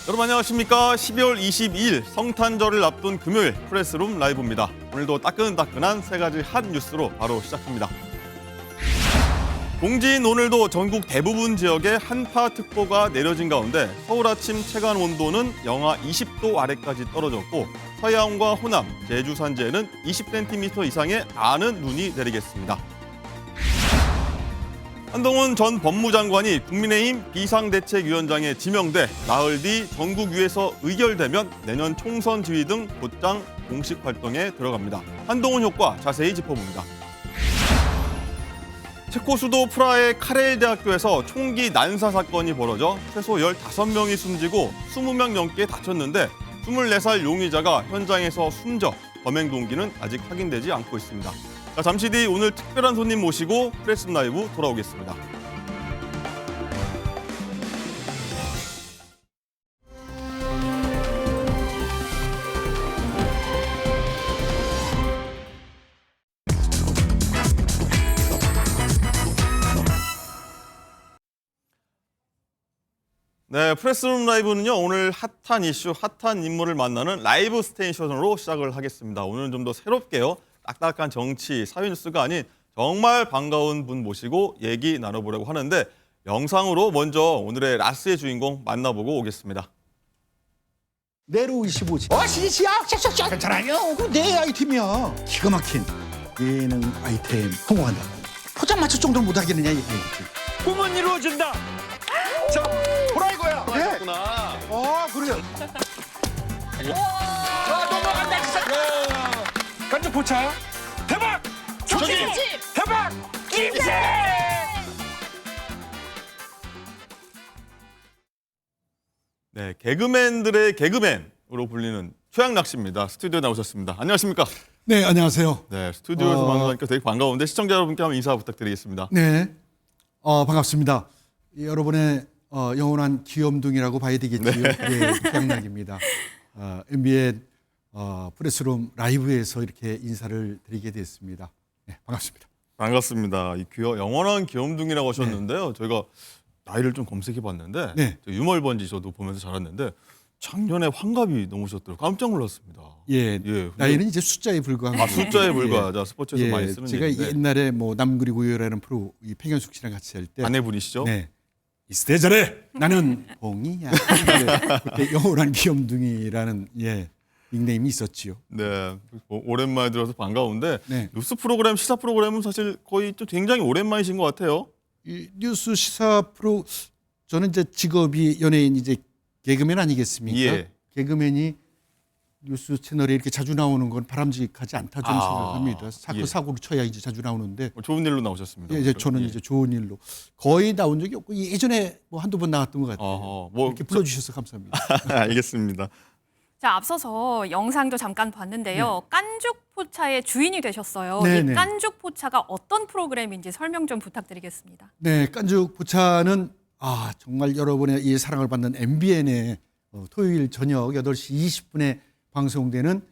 여러분 안녕하십니까? 12월 22일 성탄절을 앞둔 금요일 프레스룸 라이브입니다. 오늘도 따끈따끈한 세 가지 핫 뉴스로 바로 시작합니다. 공지인 오늘도 전국 대부분 지역에 한파특보가 내려진 가운데 서울 아침 체감 온도는 영하 20도 아래까지 떨어졌고 서해안과 호남, 제주 산지에는 20cm 이상의 많은 눈이 내리겠습니다. 한동훈 전 법무장관이 국민의힘 비상대책위원장에 지명돼 나흘 뒤 전국위에서 의결되면 내년 총선 지휘 등 곧장 공식 활동에 들어갑니다. 한동훈 효과 자세히 짚어봅니다. 체코 수도 프라하의 카렐 대학교에서 총기 난사 사건이 벌어져 최소 15명이 숨지고 20명 넘게 다쳤는데 24살 용의자가 현장에서 숨져 범행 동기는 아직 확인되지 않고 있습니다. 자, 잠시 뒤 오늘 특별한 손님 모시고 프레스 라이브 돌아오겠습니다. 네, 프레스룸 라이브는요, 오늘 핫한 이슈, 핫한 인물을 만나는 라이브 스테이션으로 시작을 하겠습니다. 오늘은 좀 더 새롭게요. 딱딱한 정치, 사회 뉴스가 아닌 정말 반가운 분 모시고 얘기 나눠보려고 하는데 영상으로 먼저 오늘의 라스의 주인공 만나보고 오겠습니다. 네로 25지. 시시야, 샥샥샥. 괜찮아요. 그거 내 아이템이야. 기가 막힌 예능 아이템 성공한다. 포장마차 정도는 못하겠느냐 이게. 꿈은 이루어진다. 자, 보라 이거야. 네. 그렇구나. 그래요. 자, 넘어간다. 간접 포차. 대박. 조짐. 대박. 김새. 네, 개그맨들의 개그맨으로 불리는 최양락 씨입니다. 스튜디오에 나오셨습니다. 안녕하십니까? 네, 안녕하세요. 네, 스튜디오에서 방송하니까 되게 반가운데 시청자 여러분께 한번 인사 부탁드리겠습니다. 네, 반갑습니다. 여러분의 영원한 귀염둥이라고 봐야 되겠지요. 네, 최양락입니다. MBN 프레스룸 라이브에서 이렇게 인사를 드리게 됐습니다. 네, 반갑습니다. 반갑습니다. 이 영원한 귀염둥이라고 하셨는데요. 저희가 나이를 좀 검색해봤는데 네. 유멀번지 저도 보면서 자랐는데 작년에 환갑이 넘으셨더라고요. 깜짝 놀랐습니다. 예, 근데- 나이는 이제 숫자에 불과한 거죠. 숫자에 불과하자 스포츠에서 많이 쓰는 제가 얘기인데 옛날에 뭐 남그리고요라는 프로 이 팽현숙 씨랑 같이 할 때 아내분이시죠? 네. 이스대 잘해. 나는 봉이야. 그때 영원한 귀염둥이라는 닉네임이 있었지요. 네, 뭐 오랜만에 들어서 반가운데 네. 뉴스 프로그램, 시사 프로그램은 사실 거의 또 굉장히 오랜만이신 것 같아요. 이 뉴스 시사 프로 저는 이제 직업이 연예인 이제 개그맨 아니겠습니까? 예. 개그맨이 뉴스 채널에 이렇게 자주 나오는 건 바람직하지 않다 저는 생각합니다. 예. 사고를 쳐야 이제 자주 나오는데 좋은 일로 나오셨습니다. 이제 저는 이제 좋은 일로 거의 나온 적이 없고 예전에 뭐 한두 번 나왔던 것 같아요. 뭐 이렇게 불러주셔서 감사합니다. 알겠습니다. 자, 앞서서 영상도 잠깐 봤는데요. 깐죽포차의 주인이 되셨어요. 네네. 이 깐죽포차가 어떤 프로그램인지 설명 좀 부탁드리겠습니다. 네, 깐죽 포차는 정말 여러분의 이 사랑을 받는 MBN의 토요일 저녁 8시 20분에 방송되는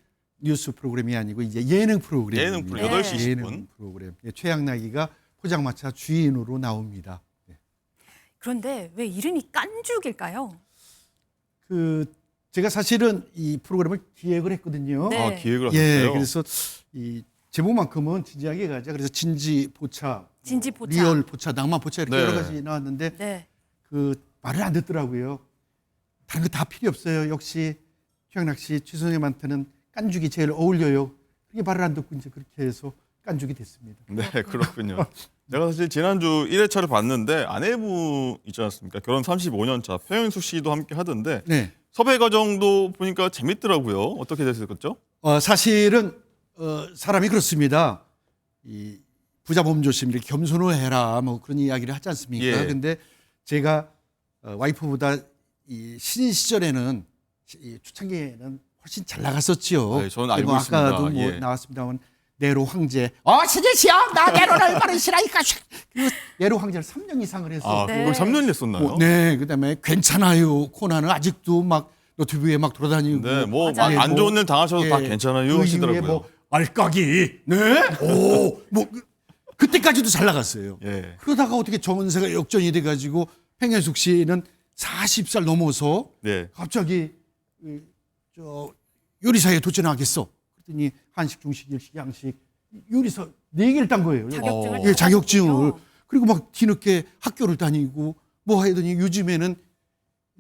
뉴스 프로그램이 아니고 이제 예능 프로그램입니다. 예능 프로그램 8시 20분. 예능 프로그램. 최양락이가 포장마차 주인으로 나옵니다. 네. 그런데 왜 이름이 깐죽일까요? 제가 사실은 이 프로그램을 기획을 했거든요. 네. 기획을 하셨어요? 그래서 이 제목만큼은 진지하게 가자. 그래서 진지 포차, 진지포차. 리얼 포차, 낭만 포차 이렇게 네. 여러 가지 나왔는데 네. 말을 안 듣더라고요. 다른 거 다 필요 없어요. 역시 최양락 씨, 최선생님한테는 깐죽이 제일 어울려요. 그게 말을 안 듣고 이제 그렇게 해서 깐죽이 됐습니다. 네, 그렇군요. 내가 사실 지난주 1회차를 봤는데 아내분 있지 않습니까? 결혼 35년 차 표현숙 씨도 함께 하던데 네. 섭외 과정도 보니까 재밌더라고요. 어떻게 됐었죠? 사실은 사람이 그렇습니다. 이 부자 몸조심 이렇게 겸손을 해라 뭐 그런 이야기를 하지 않습니까? 예. 근데 제가 와이프보다 이 신인 시절에는 이 초창기에는 훨씬 잘 나갔었지요. 네, 저는 알고 그리고 있습니다. 아까도 뭐 예. 나왔습니다만 네로 황제. 신이시여 나 네로를 버리시라니까. 그리고 네로 황제를 3년 이상을 했어. 네. 그걸 3년 냈었나요? 네, 그다음에 괜찮아요. 코나는 아직도 막 노트북에 막 돌아다니고. 네, 뭐 맞아요. 안 좋은 일 당하셔도 다 예, 괜찮아요 그 이후에 하시더라고요. 뭐 알까기. 네? 뭐 그때까지도 잘 나갔어요. 예. 그러다가 어떻게 정은세가 역전이 돼가지고 팽현숙 씨는 40살 넘어서 네. 갑자기 저 요리사에 도전하겠어. 그랬더니 한식, 중식, 일식, 양식 요리사 4개를 딴 거예요. 자격증을 예, 자격증을. 따셨군요. 그리고 막 뒤늦게 학교를 다니고 뭐 하더니 요즘에는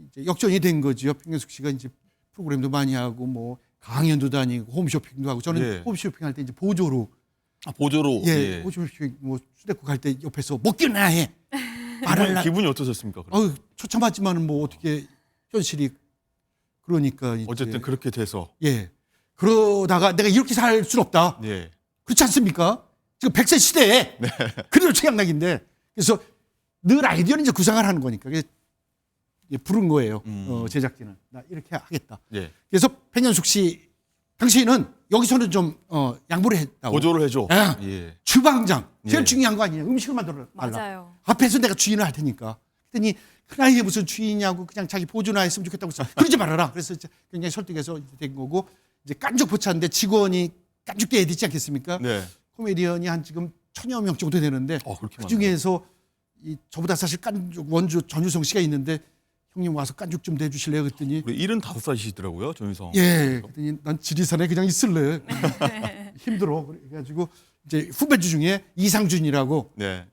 이제 역전이 된 거죠. 평현숙 씨가 이제 프로그램도 많이 하고 뭐 강연도 다니고 홈쇼핑도 하고 저는 예. 홈쇼핑 할 때 이제 보조로 보조로. 예, 홈쇼핑 뭐 수대국 갈 때 옆에서 먹기나 해. 말을 기분이 어떠셨습니까? 그럼? 아유 처참하지만은 뭐 어떻게 현실이 그러니까 이제 어쨌든 그렇게 돼서. 예 그러다가 내가 이렇게 살 순 없다. 예. 그렇지 않습니까? 지금 100세 시대에 그대로 최양락인데 그래서 늘 아이디어는 이제 구상을 하는 거니까 그래서 부른 거예요. 제작진은 나 이렇게 하겠다. 예. 그래서 백현숙 씨 당신은 여기서는 좀 양보를 했다고. 보조를 해줘. 예. 예. 주방장 제일 예. 중요한 거 아니에요. 음식을 만들어 달라. 맞아요. 앞에서 내가 주인을 할 테니까. 그랬더니 그 나이에 무슨 주인이냐고 그냥 자기 보조나 했으면 좋겠다고 해서 그러지 말아라. 그래서 이제 굉장히 설득해서 된 거고 이제 깐죽 포차인데 직원이 깐죽대야 되지 않겠습니까? 네. 코미디언이 한 지금 1000여 명 정도 되는데 그렇게 그 중에서 저보다 사실 깐죽 원주 전유성 씨가 있는데 형님 와서 깐죽 좀 대주실래요? 그랬더니 우리 75살이시더라고요, 전유성. 예, 그랬더니 난 지리산에 그냥 있을래. 힘들어. 그래가지고 이제 후배주 중에 이상준이라고 네.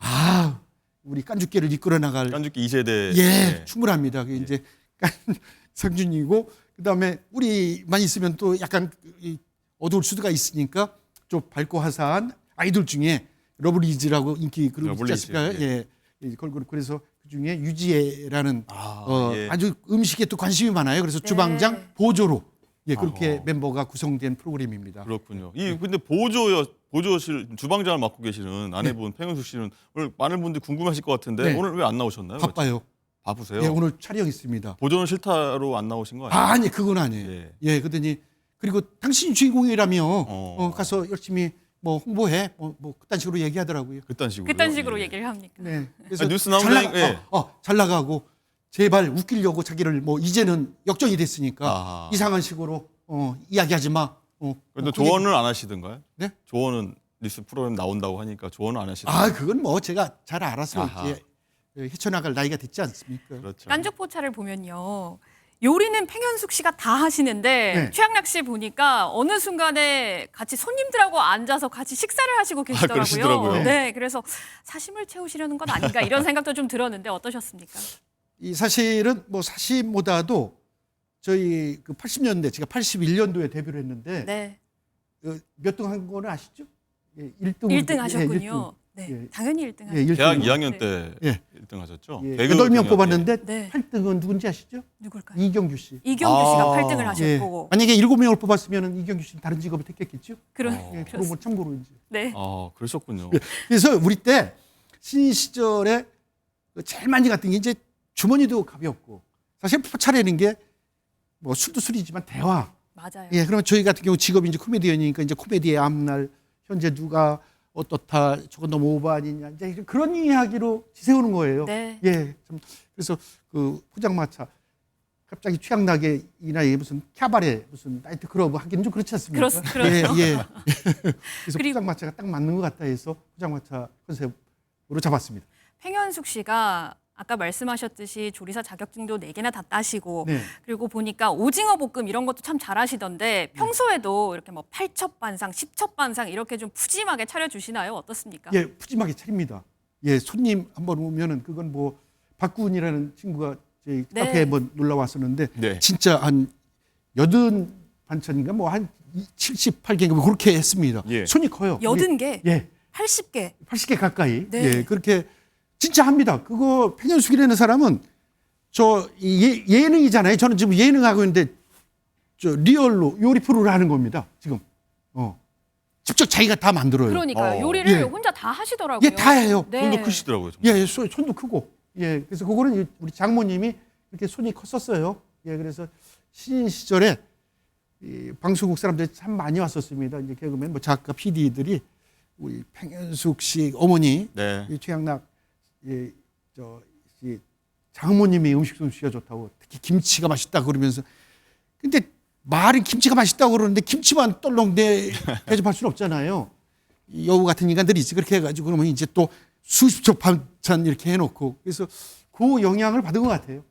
우리 깐죽계를 이끌어 나갈 깐죽기 2세대. 예, 충분합니다. 그게 이제 상준이고 그다음에 우리만 있으면 또 약간 어두울 수가 있으니까 좀 밝고 화사한 아이돌 중에 러블리즈라고 인기 그룹 있지 러블리즈, 않습니까? 예. 걸그룹 그래서 그 중에 유지혜라는 예. 아주 음식에 또 관심이 많아요. 그래서 네. 주방장 보조로 그렇게 아하. 멤버가 구성된 프로그램입니다. 그렇군요. 근데 보조실 주방장을 맡고 계시는 아내분 평현숙 씨는 오늘 많은 분들이 궁금하실 것 같은데 네. 오늘 왜 안 나오셨나요? 바빠요. 바쁘세요? 예, 오늘 촬영 있습니다. 보조는 싫다로 안 나오신 거 아니에요? 아니 그건 아니에요. 예. 예, 그러더니 그리고 당신이 주인공이라며 가서 열심히 뭐 홍보해 뭐 그딴 식으로 얘기하더라고요. 그딴 식으로. 그딴 식으로 얘기를 합니까? 네. 그래서 뉴스 나오면 잘 나가고 제발 웃기려고 자기를 뭐 이제는 역전이 됐으니까 아하. 이상한 식으로 이야기하지 마. 근데 조언을 안 하시던가요? 네? 조언은 뉴스 프로그램 나온다고 하니까 조언을 안 하시던가요? 그건 뭐 제가 잘 알아서 아하. 이제 헤쳐나갈 나이가 됐지 않습니까? 그렇죠. 깐죽포차를 보면요. 요리는 팽현숙 씨가 다 하시는데 네. 최양락 씨 보니까 어느 순간에 같이 손님들하고 앉아서 같이 식사를 하시고 계시더라고요. 그러시더라고요. 네, 그래서 사심을 채우시려는 건 아닌가 이런 생각도 좀 들었는데 어떠셨습니까? 이 사실은 뭐 사실보다도 저희 그 80년대 제가 81년도에 데뷔를 했는데 네, 몇 등 한 거는 아시죠? 예, 1등 1등 하셨군요. 네, 예. 당연히 1등 예, 하셨죠. 대학 네. 2학년 때 예. 1등 하셨죠? 예, 개그 8명 중학교. 뽑았는데 네. 8등은 누군지 아시죠? 누굴까요? 이경규 씨. 이경규 씨가 아. 8등을 예. 하셨고 만약에 7명을 뽑았으면 이경규 씨는 다른 직업을 택했겠죠? 그런 예, 그런 그렇습니다. 건 참고로 이제. 네. 그러셨군요. 그래서 우리 때 신인 시절에 제일 많이 갔던 게 이제 주머니도 가볍고 사실 포차라는 게 뭐 술도 술이지만 대화. 맞아요. 예, 그러면 저희 같은 경우 직업이 이제 코미디언이니까 이제 코미디의 앞날 현재 누가 어떻다 저건 너무 오버 아니냐 이제 그런 이야기로 지새우는 거예요. 네. 예, 좀 그래서 그 포장마차 갑자기 취향나게 이 나이에 무슨 캬바레 무슨 나이트 클럽 하기는 좀 그렇지 않습니까? 그렇죠. 예, 예. 그래서 그리고- 포장마차가 딱 맞는 것 같다 해서 포장마차 컨셉으로 잡았습니다. 팽현숙 씨가 아까 말씀하셨듯이 조리사 자격증도 4개나 다 따시고 네. 그리고 보니까 오징어 볶음 이런 것도 참 잘하시던데 평소에도 이렇게 뭐 8첩반상, 10첩반상 이렇게 좀 푸짐하게 차려주시나요? 어떻습니까? 예, 푸짐하게 차립니다. 예, 손님 한번 오면은 그건 뭐 박구은이라는 친구가 저희 네. 카페에 한번 놀러 왔었는데 네. 진짜 한 80반찬인가 뭐 한 78개인가 뭐 그렇게 했습니다. 예. 손이 커요. 80개, 예, 80개. 80개 가까이. 네. 예, 그렇게 진짜 합니다. 그거 팽현숙이라는 사람은 저 예능이잖아요. 저는 지금 예능하고 있는데 저 리얼로 요리 프로를 하는 겁니다. 지금. 직접 자기가 다 만들어요. 그러니까요. 요리를 예. 혼자 다 하시더라고요. 예, 다 해요. 네. 손도 크시더라고요. 정말. 예, 손도 크고. 예, 그래서 그거는 우리 장모님이 이렇게 손이 컸었어요. 예, 그래서 신인 시절에 이 방송국 사람들이 참 많이 왔었습니다. 이제 개그맨, 뭐 작가, PD들이 우리 팽현숙 씨 어머니, 네. 이 최양락, 이 장모님이 음식 솜씨가 좋다고 특히 김치가 맛있다 그러면서 근데 말은 김치가 맛있다고 그러는데 김치만 떨렁 대접할 수는 없잖아요. 이 여우 같은 인간들이 있지. 그렇게 해가지고 그러면 이제 또 수십 첩 반찬 이렇게 해놓고 그래서 그 영향을 받은 것 같아요.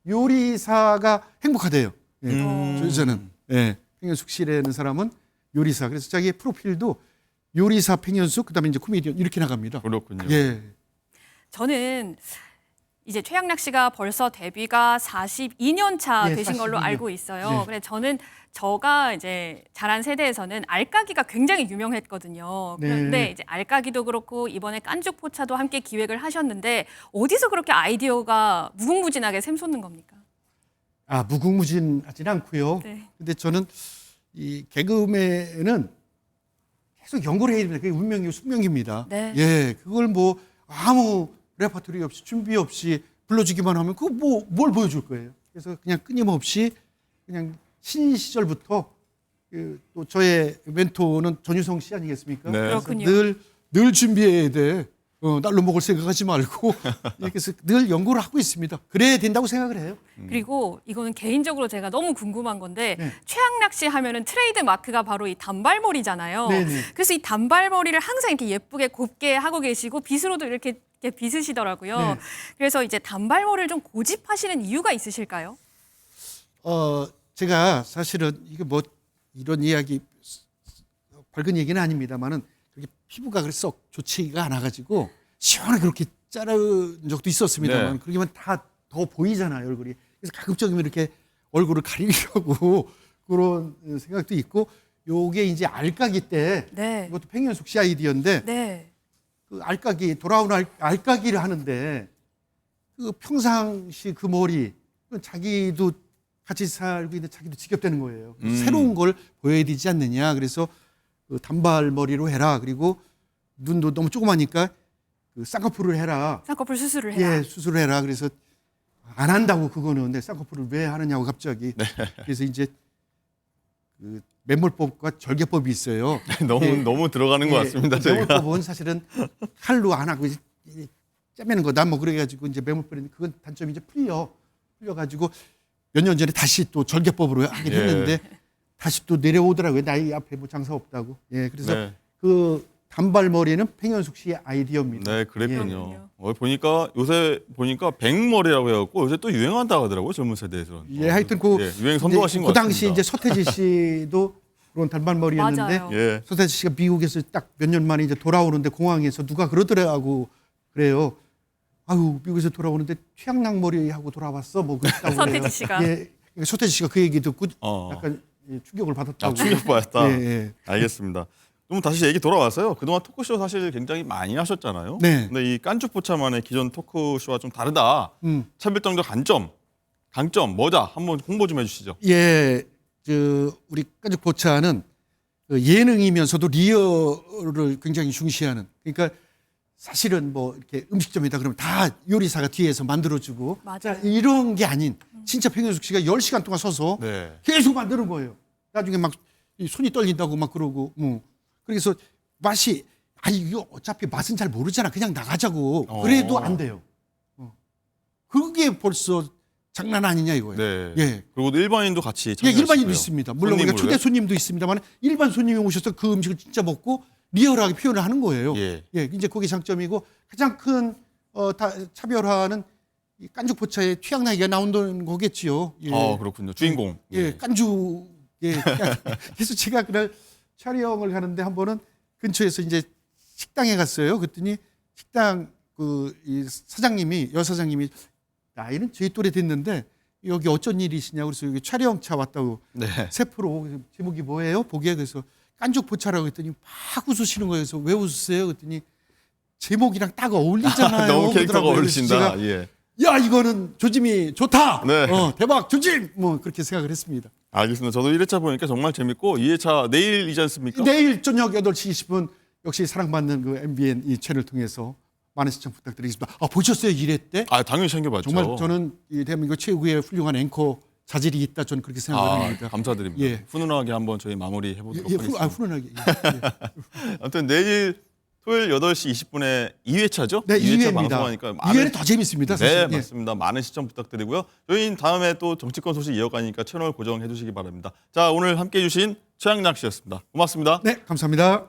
요리사가 행복하대요. 예. 음. 저는 예. 팽현숙 씨라는 사람은 요리사. 그래서 자기의 프로필도 요리사 팽현숙 그다음에 이제 코미디언 이렇게 나갑니다. 그렇군요. 예. 저는 이제 최양락 씨가 벌써 데뷔가 42년 차 예, 되신 걸로 42년. 알고 있어요. 네. 그래 저는 제가 이제 자란 세대에서는 알까기가 굉장히 유명했거든요. 네. 그런데 이제 알까기도 그렇고 이번에 깐죽 포차도 함께 기획을 하셨는데 어디서 그렇게 아이디어가 무궁무진하게 샘솟는 겁니까? 아, 무궁무진하진 않고요. 네. 근데 저는 이 개그맨은 계속 연구를 해야 됩니다. 그게 운명이고 숙명입니다. 네. 예, 그걸 뭐 아무 레퍼토리 없이 준비 없이 불러주기만 하면 그거 뭐 뭘 보여줄 거예요. 그래서 그냥 끊임없이 그냥 신인 시절부터 또 저의 멘토는 전유성 씨 아니겠습니까? 네. 그래서 그렇군요. 늘 준비해야 돼. 날로 먹을 생각하지 말고 그래서 늘 연구를 하고 있습니다. 그래야 된다고 생각을 해요. 그리고 이거는 개인적으로 제가 너무 궁금한 건데 네. 최양락 씨 하면은 트레이드 마크가 바로 이 단발머리잖아요. 네네. 그래서 이 단발머리를 항상 이렇게 예쁘게 곱게 하고 계시고 빗으로도 이렇게 빗으시더라고요. 네. 그래서 이제 단발머리를 좀 고집하시는 이유가 있으실까요? 제가 사실은 이게 뭐 이런 이야기 밝은 얘기는 아닙니다만은 그렇게 피부가 그렇게 썩 좋지가 않아가지고 시원하게 그렇게 자른 적도 있었습니다만 네. 그러면 다 더 보이잖아요 얼굴이. 그래서 가급적이면 이렇게 얼굴을 가리려고 그런 생각도 있고 요게 이제 알까기 때 네. 이것도 팽현숙 씨 아이디어인데 네. 그 알까기 돌아오는 알까기를 하는데 그 평상시 그 머리 그건 자기도 같이 살고 있는 자기도 지겹다는 거예요. 새로운 걸 보여야 되지 않느냐. 그래서 그 단발머리로 해라. 그리고 눈도 너무 조그마니까 그 쌍꺼풀을 해라. 쌍꺼풀 수술을 해라. 예, 수술을 해라. 그래서 안 한다고 그거는. 근데 쌍꺼풀을 왜 하느냐고 갑자기. 그래서 이제 그 매몰법과 절개법이 있어요. 너무 들어가는 것 같습니다. 저희가. 매몰법은 사실은 칼로 안 하고 이제 짜매는 거다 뭐 그래가지고 이제 매몰법인데 그건 단점이 이제 풀려가지고 몇 년 전에 다시 또 절개법으로 하긴 예. 했는데 다시 또 내려오더라고요. 나이 앞에 뭐 장사 없다고. 예, 그래서 네. 그 단발머리는 팽현숙 씨의 아이디어입니다. 네, 예. 그랬군요. 보니까 요새 보니까 백머리라고 해갖고 요새 또 유행한다고 하더라고요, 젊은 세대에서는. 예, 하여튼 그 유행 선도하신 것 그 당시 같습니다. 이제 서태지 씨도 그런 단발머리였는데 맞아요. 예. 서태지 씨가 미국에서 딱 몇 년 만에 이제 돌아오는데 공항에서 누가 그러더라고 그래요. 아유 미국에서 돌아오는데 최양락 머리하고 돌아왔어 뭐 그랬다고 서태지 그래요. 씨가. 예, 그러니까 서태지 씨가 그 얘기 듣고 어. 약간 충격을 받았다고. 충격받았다. 예, 예. 알겠습니다. 그럼 다시 얘기 돌아와서요. 그동안 토크쇼 사실 굉장히 많이 하셨잖아요. 네. 근데 이 깐죽포차만의 기존 토크쇼와 좀 다르다. 차별점과 강점 뭐다? 한번 홍보 좀 해주시죠. 예, 우리 깐죽 포차는 예능이면서도 리얼을 굉장히 중시하는. 그러니까 사실은 뭐 이렇게 음식점이다 그러면 다 요리사가 뒤에서 만들어주고 맞아요. 자, 이런 게 아닌 진짜 팽현숙 씨가 10시간 동안 서서 네. 계속 만드는 거예요. 나중에 막 이 손이 떨린다고 막 그러고 그래서 맛이 아니 이거 어차피 맛은 잘 모르잖아. 그냥 나가자고. 그래도 안 돼요. 그게 벌써 장난 아니냐 이거예요. 네. 예. 그리고 일반인도 같이 예, 참여하시고요. 일반인도 있습니다. 물론 우리가 손님으로요? 초대 손님도 있습니다만 일반 손님이 오셔서 그 음식을 진짜 먹고 리얼하게 표현을 하는 거예요. 예. 이제 그게 장점이고 가장 큰 차별화는 이 깐죽포차의 취향나기가 나온다는 거겠지요. 예. 그렇군요. 주인공. 예, 깐죽. 예. 그래서 제가 그날 촬영을 가는데 한 번은 근처에서 이제 식당에 갔어요. 그랬더니 식당 이 사장님이 여사장님이 나이는 저희 또래 됐는데 여기 어쩐 일이시냐고 그래서 여기 촬영차 왔다고 네. 세프로 제목이 뭐예요? 보기에 그래서 깐죽포차라고 했더니 막 웃으시는 거예요. 그래서 왜 웃으세요? 그랬더니 제목이랑 딱 어울리잖아요. 너무 캐릭터가 그러더라고요. 그래서 어울리신다. 제가 예. 야 이거는 조짐이 좋다. 네. 대박 조짐. 뭐 그렇게 생각을 했습니다. 알겠습니다. 저도 1회차 보니까 정말 재밌고 2회차 내일이지 않습니까? 내일 저녁 8시 20분 역시 사랑받는 그 MBN 이 채널 통해서 많은 시청 부탁드리겠습니다. 보셨어요? 1회 때? 당연히 챙겨봤죠. 정말 저는 이 대한민국 최고의 훌륭한 앵커 자질이 있다. 저는 그렇게 생각합니다. 감사드립니다. 예. 훈훈하게 한번 저희 마무리 해보도록 하겠습니다. 훈훈하게. 아무튼 내일 토요일 8시 20분에 2회차죠? 네, 2회입니다. 방송하니까 2회는 더 재밌습니다. 사실. 네, 맞습니다. 많은 시청 부탁드리고요. 저희는 다음에 또 정치권 소식 이어가니까 채널 고정해 주시기 바랍니다. 자, 오늘 함께해 주신 최양락 씨였습니다. 고맙습니다. 네, 감사합니다.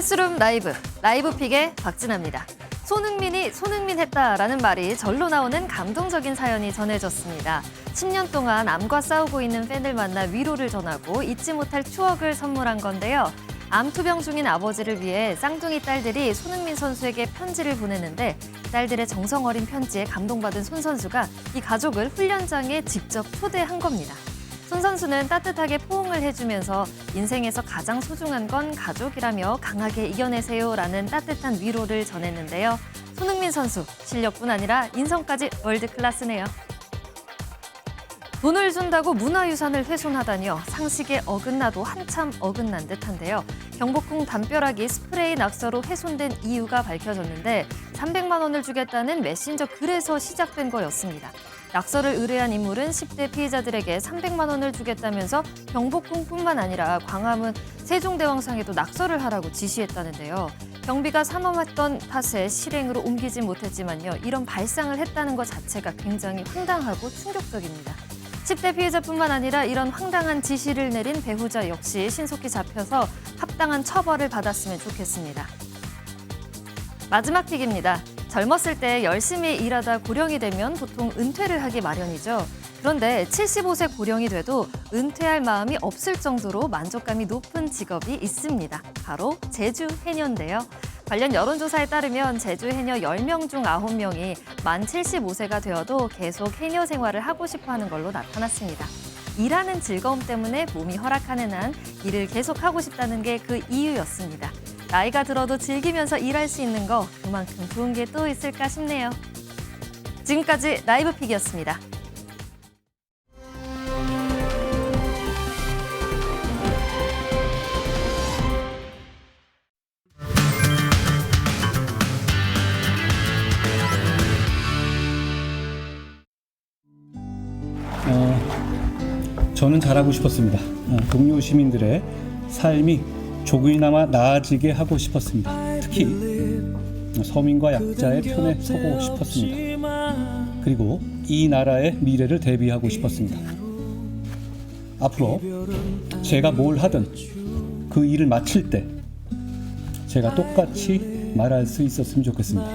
프레스룸 라이브픽의 박진아입니다. 손흥민이 손흥민했다라는 말이 절로 나오는 감동적인 사연이 전해졌습니다. 10년 동안 암과 싸우고 있는 팬을 만나 위로를 전하고 잊지 못할 추억을 선물한 건데요. 암 투병 중인 아버지를 위해 쌍둥이 딸들이 손흥민 선수에게 편지를 보냈는데 딸들의 정성 어린 편지에 감동받은 손 선수가 이 가족을 훈련장에 직접 초대한 겁니다. 손 선수는 따뜻하게 포옹을 해주면서 인생에서 가장 소중한 건 가족이라며 강하게 이겨내세요라는 따뜻한 위로를 전했는데요. 손흥민 선수 실력뿐 아니라 인성까지 월드클래스네요. 돈을 준다고 문화유산을 훼손하다니요. 상식에 어긋나도 한참 어긋난 듯한데요. 경복궁 담벼락이 스프레이 낙서로 훼손된 이유가 밝혀졌는데 300만 원을 주겠다는 메신저 글에서 시작된 거였습니다. 낙서를 의뢰한 인물은 10대 피해자들에게 300만 원을 주겠다면서 경복궁뿐만 아니라 광화문 세종대왕상에도 낙서를 하라고 지시했다는데요. 경비가 삼엄했던 탓에 실행으로 옮기지 못했지만요. 이런 발상을 했다는 것 자체가 굉장히 황당하고 충격적입니다. 10대 피해자뿐만 아니라 이런 황당한 지시를 내린 배우자 역시 신속히 잡혀서 합당한 처벌을 받았으면 좋겠습니다. 마지막 픽입니다. 젊었을 때 열심히 일하다 고령이 되면 보통 은퇴를 하기 마련이죠. 그런데 75세 고령이 돼도 은퇴할 마음이 없을 정도로 만족감이 높은 직업이 있습니다. 바로 제주 해녀인데요. 관련 여론조사에 따르면 제주 해녀 10명 중 9명이 만 75세가 되어도 계속 해녀 생활을 하고 싶어하는 걸로 나타났습니다. 일하는 즐거움 때문에 몸이 허락하는 한 일을 계속하고 싶다는 게 그 이유였습니다. 나이가 들어도 즐기면서 일할 수 있는 거 그만큼 좋은 게 또 있을까 싶네요. 지금까지 라이브픽이었습니다. 저는 잘하고 싶었습니다. 동료 시민들의 삶이 조금이나마 나아지게 하고 싶었습니다. 특히 서민과 약자의 편에 서고 싶었습니다. 그리고 이 나라의 미래를 대비하고 싶었습니다. 앞으로 제가 뭘 하든 그 일을 마칠 때 제가 똑같이 말할 수 있었으면 좋겠습니다.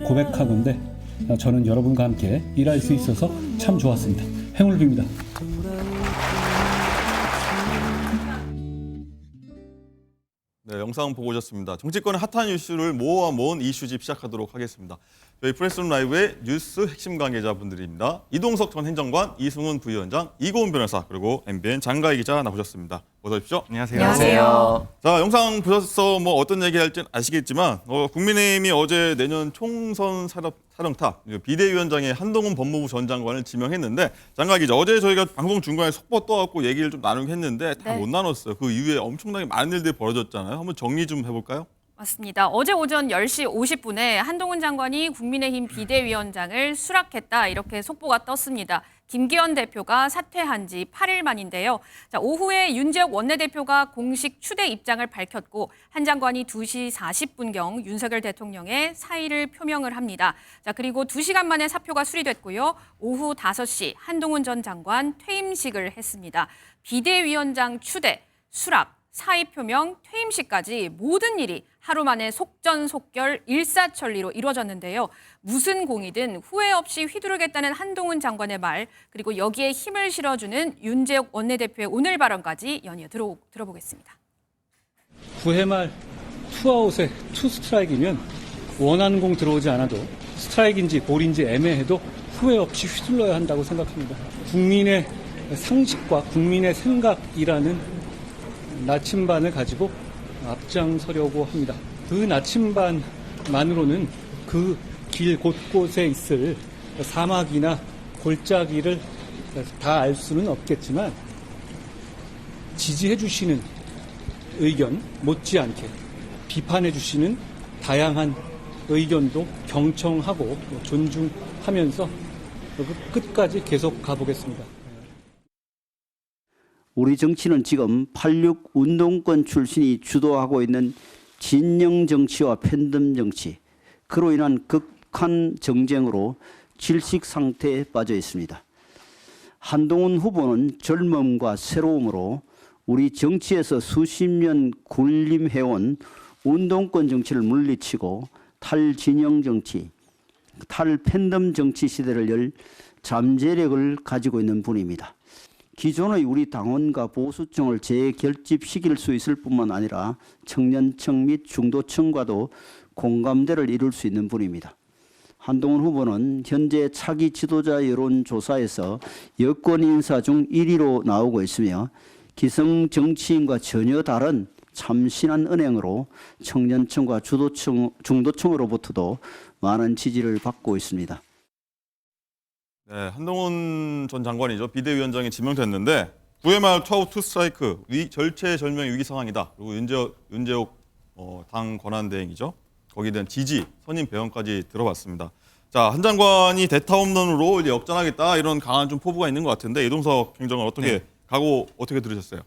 고백하건대 저는 여러분과 함께 일할 수 있어서 참 좋았습니다. 행운을 빕니다. 네, 영상 보고 오셨습니다. 정치권의 핫한 이슈를 모은 이슈집 시작하도록 하겠습니다. 저희 프레스룸 라이브의 뉴스 핵심 관계자분들입니다. 이동석 전 행정관, 이승훈 부위원장, 이고은 변호사, 그리고 MBN 장가희 기자 나오셨습니다. 어서 오십시오. 안녕하세요. 안녕하세요. 자, 영상 보셔서 뭐 어떤 얘기 할지 아시겠지만 국민의힘이 어제 내년 총선 사령탑 비대위원장에 한동훈 법무부 전 장관을 지명했는데 장가희 기자, 어제 저희가 방송 중간에 속보 떠갖고 얘기를 좀 나누긴 했는데 다 못 나눴어요. 그 이후에 엄청나게 많은 일들이 벌어졌잖아요. 한번 정리 좀 해볼까요? 맞습니다. 어제 오전 10시 50분에 한동훈 장관이 국민의힘 비대위원장을 수락했다 이렇게 속보가 떴습니다. 김기현 대표가 사퇴한 지 8일 만인데요. 자, 오후에 윤재욱 원내대표가 공식 추대 입장을 밝혔고 한 장관이 2시 40분경 윤석열 대통령의 사의를 표명을 합니다. 자, 그리고 2시간 만에 사표가 수리됐고요. 오후 5시 한동훈 전 장관 퇴임식을 했습니다. 비대위원장 추대, 수락, 사의 표명, 퇴임식까지 모든 일이 하루 만에 속전속결 일사천리로 이루어졌는데요. 무슨 공이든 후회 없이 휘두르겠다는 한동훈 장관의 말, 그리고 여기에 힘을 실어주는 윤재욱 원내대표의 오늘 발언까지 연이어 들어보겠습니다. 9회 말 투아웃에 투 스트라이크면 원하는 공 들어오지 않아도 스트라이크인지 볼인지 애매해도 후회 없이 휘둘러야 한다고 생각합니다. 국민의 상식과 국민의 생각이라는 나침반을 가지고 앞장서려고 합니다. 그 나침반만으로는 그 길 곳곳에 있을 사막이나 골짜기를 다 알 수는 없겠지만 지지해 주시는 의견 못지않게 비판해 주시는 다양한 의견도 경청하고 존중하면서 끝까지 계속 가보겠습니다. 우리 정치는 지금 86 운동권 출신이 주도하고 있는 진영 정치와 팬덤 정치, 그로 인한 극한 정쟁으로 질식 상태에 빠져 있습니다. 한동훈 후보는 젊음과 새로움으로 우리 정치에서 수십 년 군림해온 운동권 정치를 물리치고 탈진영 정치, 탈팬덤 정치 시대를 열 잠재력을 가지고 있는 분입니다. 기존의 우리 당원과 보수층을 재결집시킬 수 있을 뿐만 아니라 청년층 및 중도층과도 공감대를 이룰 수 있는 분입니다. 한동훈 후보는 현재 차기 지도자 여론조사에서 여권 인사 중 1위로 나오고 있으며 기성 정치인과 전혀 다른 참신한 은행으로 청년층과 중도층으로부터도 많은 지지를 받고 있습니다. 네, 한동훈 전 장관이죠. 비대위원장이 지명됐는데 9회 말 투아웃 투 스트라이크 절체절명의 위기 상황이다. 그리고 윤재옥 당 권한대행이죠. 거기에 대한 지지, 선임 배원까지 들어봤습니다. 자, 한 장관이 대타 홈런으로 이제 역전하겠다 이런 강한 좀 포부가 있는 것 같은데 이동석 행정관 어떻게 각오 어떻게 들으셨어요?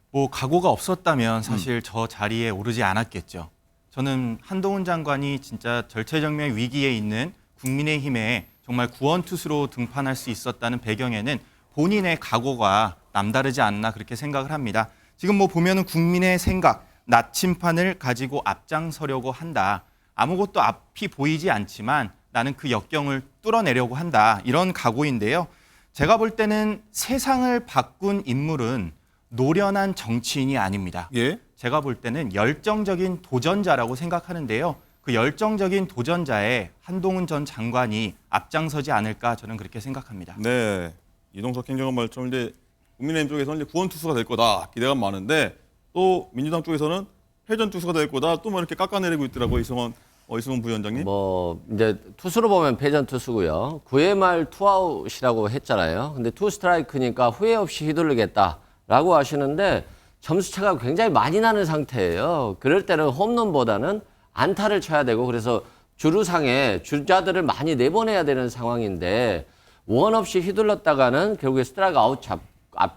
뭐 각오가 없었다면 사실 저 자리에 오르지 않았겠죠. 저는 한동훈 장관이 진짜 절체절명 위기에 있는 국민의힘에 정말 구원투수로 등판할 수 있었다는 배경에는 본인의 각오가 남다르지 않나 그렇게 생각을 합니다. 지금 뭐 보면은 국민의 생각, 나침판을 가지고 앞장서려고 한다. 아무것도 앞이 보이지 않지만 나는 그 역경을 뚫어내려고 한다. 이런 각오인데요. 제가 볼 때는 세상을 바꾼 인물은 노련한 정치인이 아닙니다. 예. 제가 볼 때는 열정적인 도전자라고 생각하는데요. 그 열정적인 도전자에 한동훈 전 장관이 앞장서지 않을까 저는 그렇게 생각합니다. 네, 이동석 행정관 말처럼 이제 국민의힘 쪽에서는 이제 구원투수가 될 거다 기대가 많은데 또 민주당 쪽에서는 패전투수가 될 거다 또 뭐 이렇게 깎아내리고 있더라고요. 이승훈 부위원장님. 뭐 이제 투수로 보면 패전 투수고요. 9회 말 투아웃이라고 했잖아요. 근데 투 스트라이크니까 후회 없이 휘둘르겠다라고 하시는데 점수 차가 굉장히 많이 나는 상태예요. 그럴 때는 홈런보다는 안타를 쳐야 되고 그래서 주루상에 주자들을 많이 내보내야 되는 상황인데 원 없이 휘둘렀다가는 결국에 스트라이크 아웃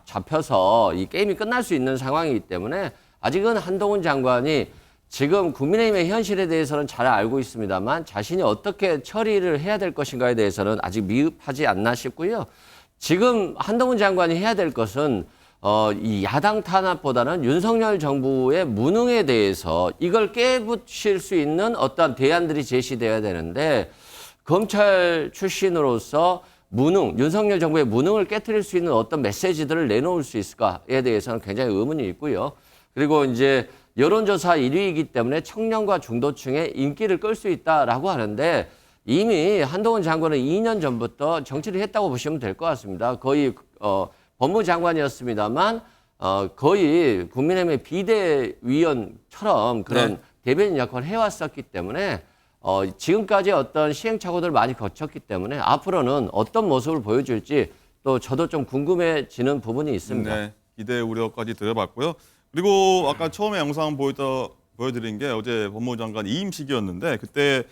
잡혀서 이 게임이 끝날 수 있는 상황이기 때문에 아직은 한동훈 장관이 지금 국민의힘의 현실에 대해서는 잘 알고 있습니다만 자신이 어떻게 처리를 해야 될 것인가에 대해서는 아직 미흡하지 않나 싶고요. 지금 한동훈 장관이 해야 될 것은 이 야당 탄압보다는 윤석열 정부의 무능에 대해서 이걸 깨부실 수 있는 어떤 대안들이 제시돼야 되는데 검찰 출신으로서 윤석열 정부의 무능을 깨트릴 수 있는 어떤 메시지들을 내놓을 수 있을까에 대해서는 굉장히 의문이 있고요. 그리고 이제 여론조사 1위이기 때문에 청년과 중도층의 인기를 끌 수 있다라고 하는데 이미 한동훈 장관은 2년 전부터 정치를 했다고 보시면 될 것 같습니다. 거의 법무장관이었습니다만 거의 국민의힘의 비대위원처럼 그런 대변인 역할을 해왔었기 때문에 지금까지 어떤 시행착오들을 많이 거쳤기 때문에 앞으로는 어떤 모습을 보여줄지 또 저도 좀 궁금해지는 부분이 있습니다. 네, 기대 우려까지 들어봤고요. 그리고 아까 처음에 영상 보여드린 게 어제 법무부 장관 이임식이었는데 그때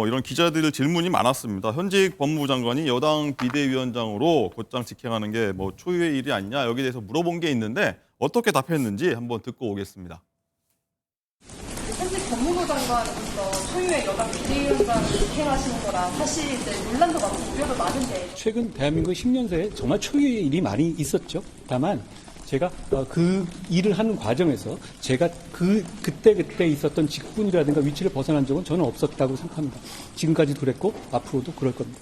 이런 기자들 질문이 많았습니다. 현직 법무부 장관이 여당 비대위원장으로 곧장 직행하는 게 뭐 초유의 일이 아니냐 여기에 대해서 물어본 게 있는데 어떻게 답했는지 한번 듣고 오겠습니다. 현직 법무부 장관으로서 초유의 여당 비대위원장을 직행하시는 거라 사실 이제 논란도 많고 우려도 많은데 최근 대한민국 10년사에 정말 초유의 일이 많이 있었죠. 다만 제가 그 일을 하는 과정에서 제가 그때 있었던 직분이라든가 위치를 벗어난 적은 저는 없었다고 생각합니다. 지금까지도 그랬고 앞으로도 그럴 겁니다.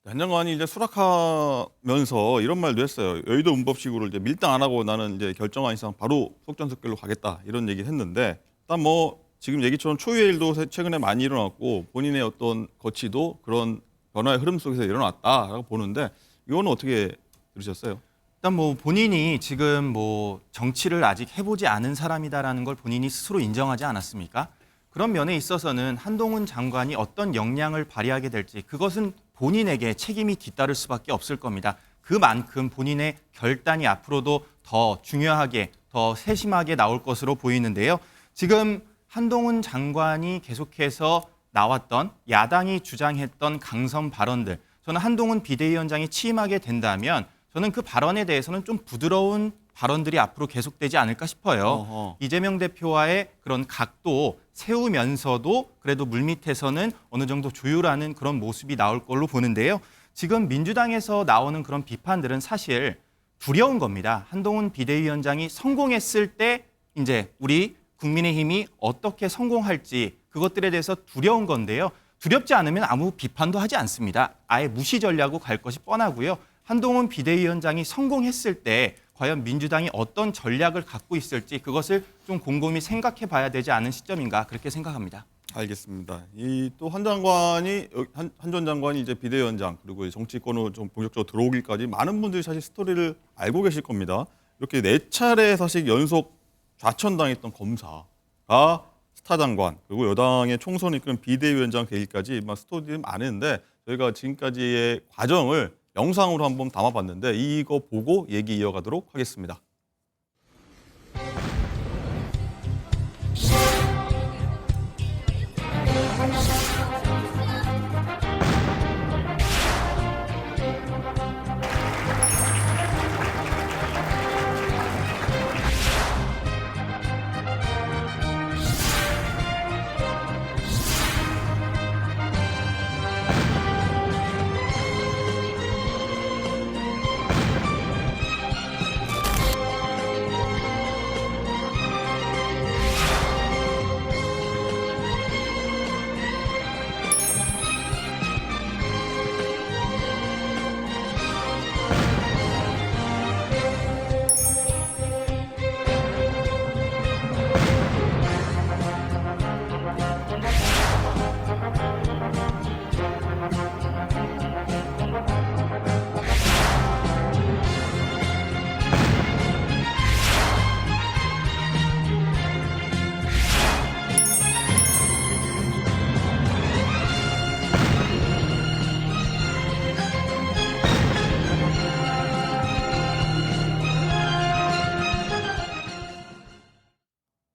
한 장관이 이제 수락하면서 이런 말도 했어요. 여의도 문법식으로 이제 밀당 안 하고 나는 이제 결정한 이상 바로 속전속결로 가겠다 이런 얘기를 했는데 일단 뭐 지금 얘기처럼 초유의 일도 최근에 많이 일어났고 본인의 어떤 거치도 그런 변화의 흐름 속에서 일어났다라고 보는데 이거는 어떻게 들으셨어요? 일단 뭐 본인이 지금 뭐 정치를 아직 해보지 않은 사람이다라는 걸 본인이 스스로 인정하지 않았습니까? 그런 면에 있어서는 한동훈 장관이 어떤 역량을 발휘하게 될지 그것은 본인에게 책임이 뒤따를 수밖에 없을 겁니다. 그만큼 본인의 결단이 앞으로도 더 중요하게, 더 세심하게 나올 것으로 보이는데요. 지금 한동훈 장관이 계속해서 나왔던 야당이 주장했던 강성 발언들, 저는 한동훈 비대위원장이 취임하게 된다면 저는 그 발언에 대해서는 좀 부드러운 발언들이 앞으로 계속되지 않을까 싶어요. 이재명 대표와의 그런 각도 세우면서도 그래도 물밑에서는 어느 정도 조율하는 그런 모습이 나올 걸로 보는데요. 지금 민주당에서 나오는 그런 비판들은 사실 두려운 겁니다. 한동훈 비대위원장이 성공했을 때 이제 우리 국민의힘이 어떻게 성공할지 그것들에 대해서 두려운 건데요. 두렵지 않으면 아무 비판도 하지 않습니다. 아예 무시 전략으로 갈 것이 뻔하고요. 한동훈 비대위원장이 성공했을 때 과연 민주당이 어떤 전략을 갖고 있을지 그것을 좀 곰곰이 생각해 봐야 되지 않은 시점인가 그렇게 생각합니다. 알겠습니다. 이 또 한 장관이 한 전 장관이 이제 비대위원장 그리고 정치권으로 좀 본격적으로 들어오기까지 많은 분들이 사실 스토리를 알고 계실 겁니다. 이렇게 4차례 사실 연속 좌천당했던 검사가 스타 장관 그리고 여당의 총선을 이끄는 비대위원장 되기까지 막 스토리들이 많은데 저희가 지금까지의 과정을 영상으로 한번 담아봤는데 이거 보고 얘기 이어가도록 하겠습니다.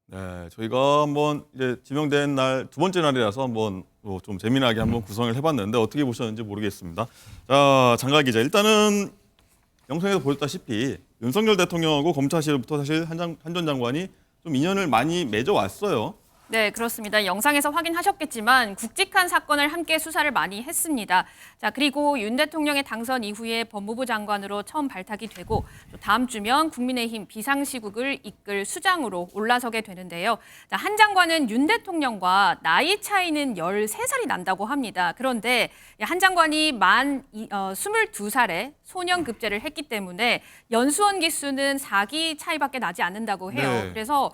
네, 저희가 한번 이제 지명된 날 2번째 날이라서 한번 좀 재미나게 한번 구성을 해봤는데 어떻게 보셨는지 모르겠습니다. 자, 장가 기자, 일단은 영상에서 보셨다시피 윤석열 대통령하고 검찰실부터 사실 한 전 장관이 좀 인연을 많이 맺어왔어요. 네, 그렇습니다. 영상에서 확인하셨겠지만 굵직한 사건을 함께 수사를 많이 했습니다. 자, 그리고 윤 대통령의 당선 이후에 법무부 장관으로 처음 발탁이 되고 또 다음 주면 국민의힘 비상시국을 이끌 수장으로 올라서게 되는데요. 자, 한 장관은 윤 대통령과 나이 차이는 13살이 난다고 합니다. 그런데 한 장관이 만 22살에 소년급제를 했기 때문에 연수원 기수는 4기 차이밖에 나지 않는다고 해요. 네. 그래서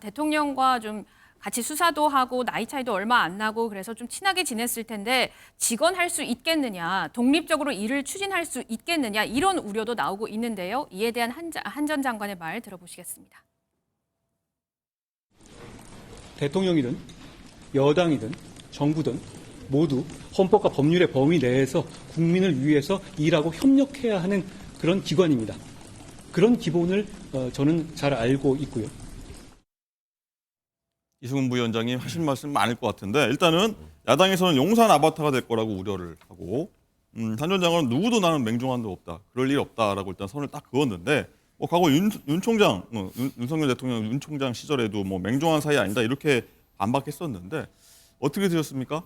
대통령과 좀 같이 수사도 하고 나이 차이도 얼마 안 나고 그래서 좀 친하게 지냈을 텐데 직언할 수 있겠느냐, 독립적으로 일을 추진할 수 있겠느냐 이런 우려도 나오고 있는데요. 이에 대한 한 전 장관의 말 들어보시겠습니다. 대통령이든 여당이든 정부든 모두 헌법과 법률의 범위 내에서 국민을 위해서 일하고 협력해야 하는 그런 기관입니다. 그런 기본을 저는 잘 알고 있고요. 이승훈 부위원장님 하실 말씀 많을 것 같은데 일단은 야당에서는 용산 아바타가 될 거라고 우려를 하고 한 전 장관은 누구도 나는 맹종한 적 없다. 그럴 일 없다라고 일단 선을 딱 그었는데 과거 윤 총장, 윤석열 대통령 윤 총장 시절에도 뭐 맹종한 사이 아니다 이렇게 반박했었는데 어떻게 들으셨습니까?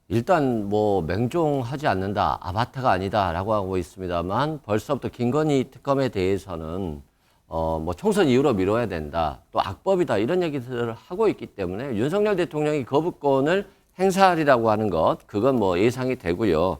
일단 뭐 맹종하지 않는다, 아바타가 아니다라고 하고 있습니다만 벌써부터 김건희 특검에 대해서는 뭐 총선 이후로 미뤄야 된다, 또 악법이다 이런 얘기들을 하고 있기 때문에 윤석열 대통령이 거부권을 행사하리라고 하는 것, 그건 뭐 예상이 되고요.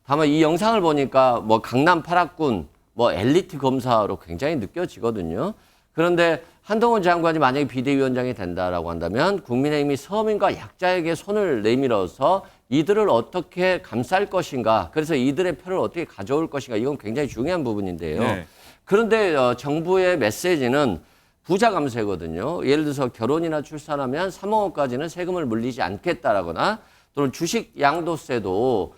다만 이 영상을 보니까 뭐 강남 8학군 뭐 엘리트 검사로 굉장히 느껴지거든요. 그런데 한동훈 장관이 만약에 비대위원장이 된다라고 한다면 국민의힘이 서민과 약자에게 손을 내밀어서 이들을 어떻게 감쌀 것인가, 그래서 이들의 표를 어떻게 가져올 것인가, 이건 굉장히 중요한 부분인데요. 네. 그런데 정부의 메시지는 부자 감세거든요. 예를 들어서 결혼이나 출산하면 3억 원까지는 세금을 물리지 않겠다라거나 또는 주식 양도세도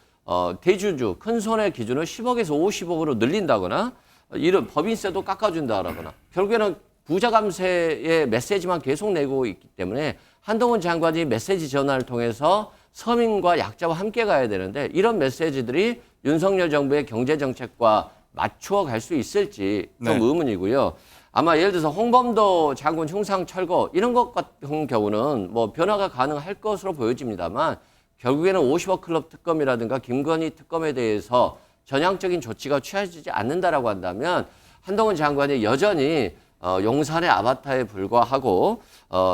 대주주 큰 손해 기준을 10억에서 50억으로 늘린다거나 이런 법인세도 깎아준다라거나 결국에는 부자 감세의 메시지만 계속 내고 있기 때문에 한동훈 장관이 메시지 전환을 통해서 서민과 약자와 함께 가야 되는데 이런 메시지들이 윤석열 정부의 경제 정책과 맞추어 갈 수 있을지 좀 네. 의문이고요. 아마 예를 들어서 홍범도 장군 흉상 철거 이런 것 같은 경우는 뭐 변화가 가능할 것으로 보여집니다만 결국에는 50억 클럽 특검이라든가 김건희 특검에 대해서 전향적인 조치가 취해지지 않는다라고 한다면 한동훈 장관이 여전히 용산의 아바타에 불과하고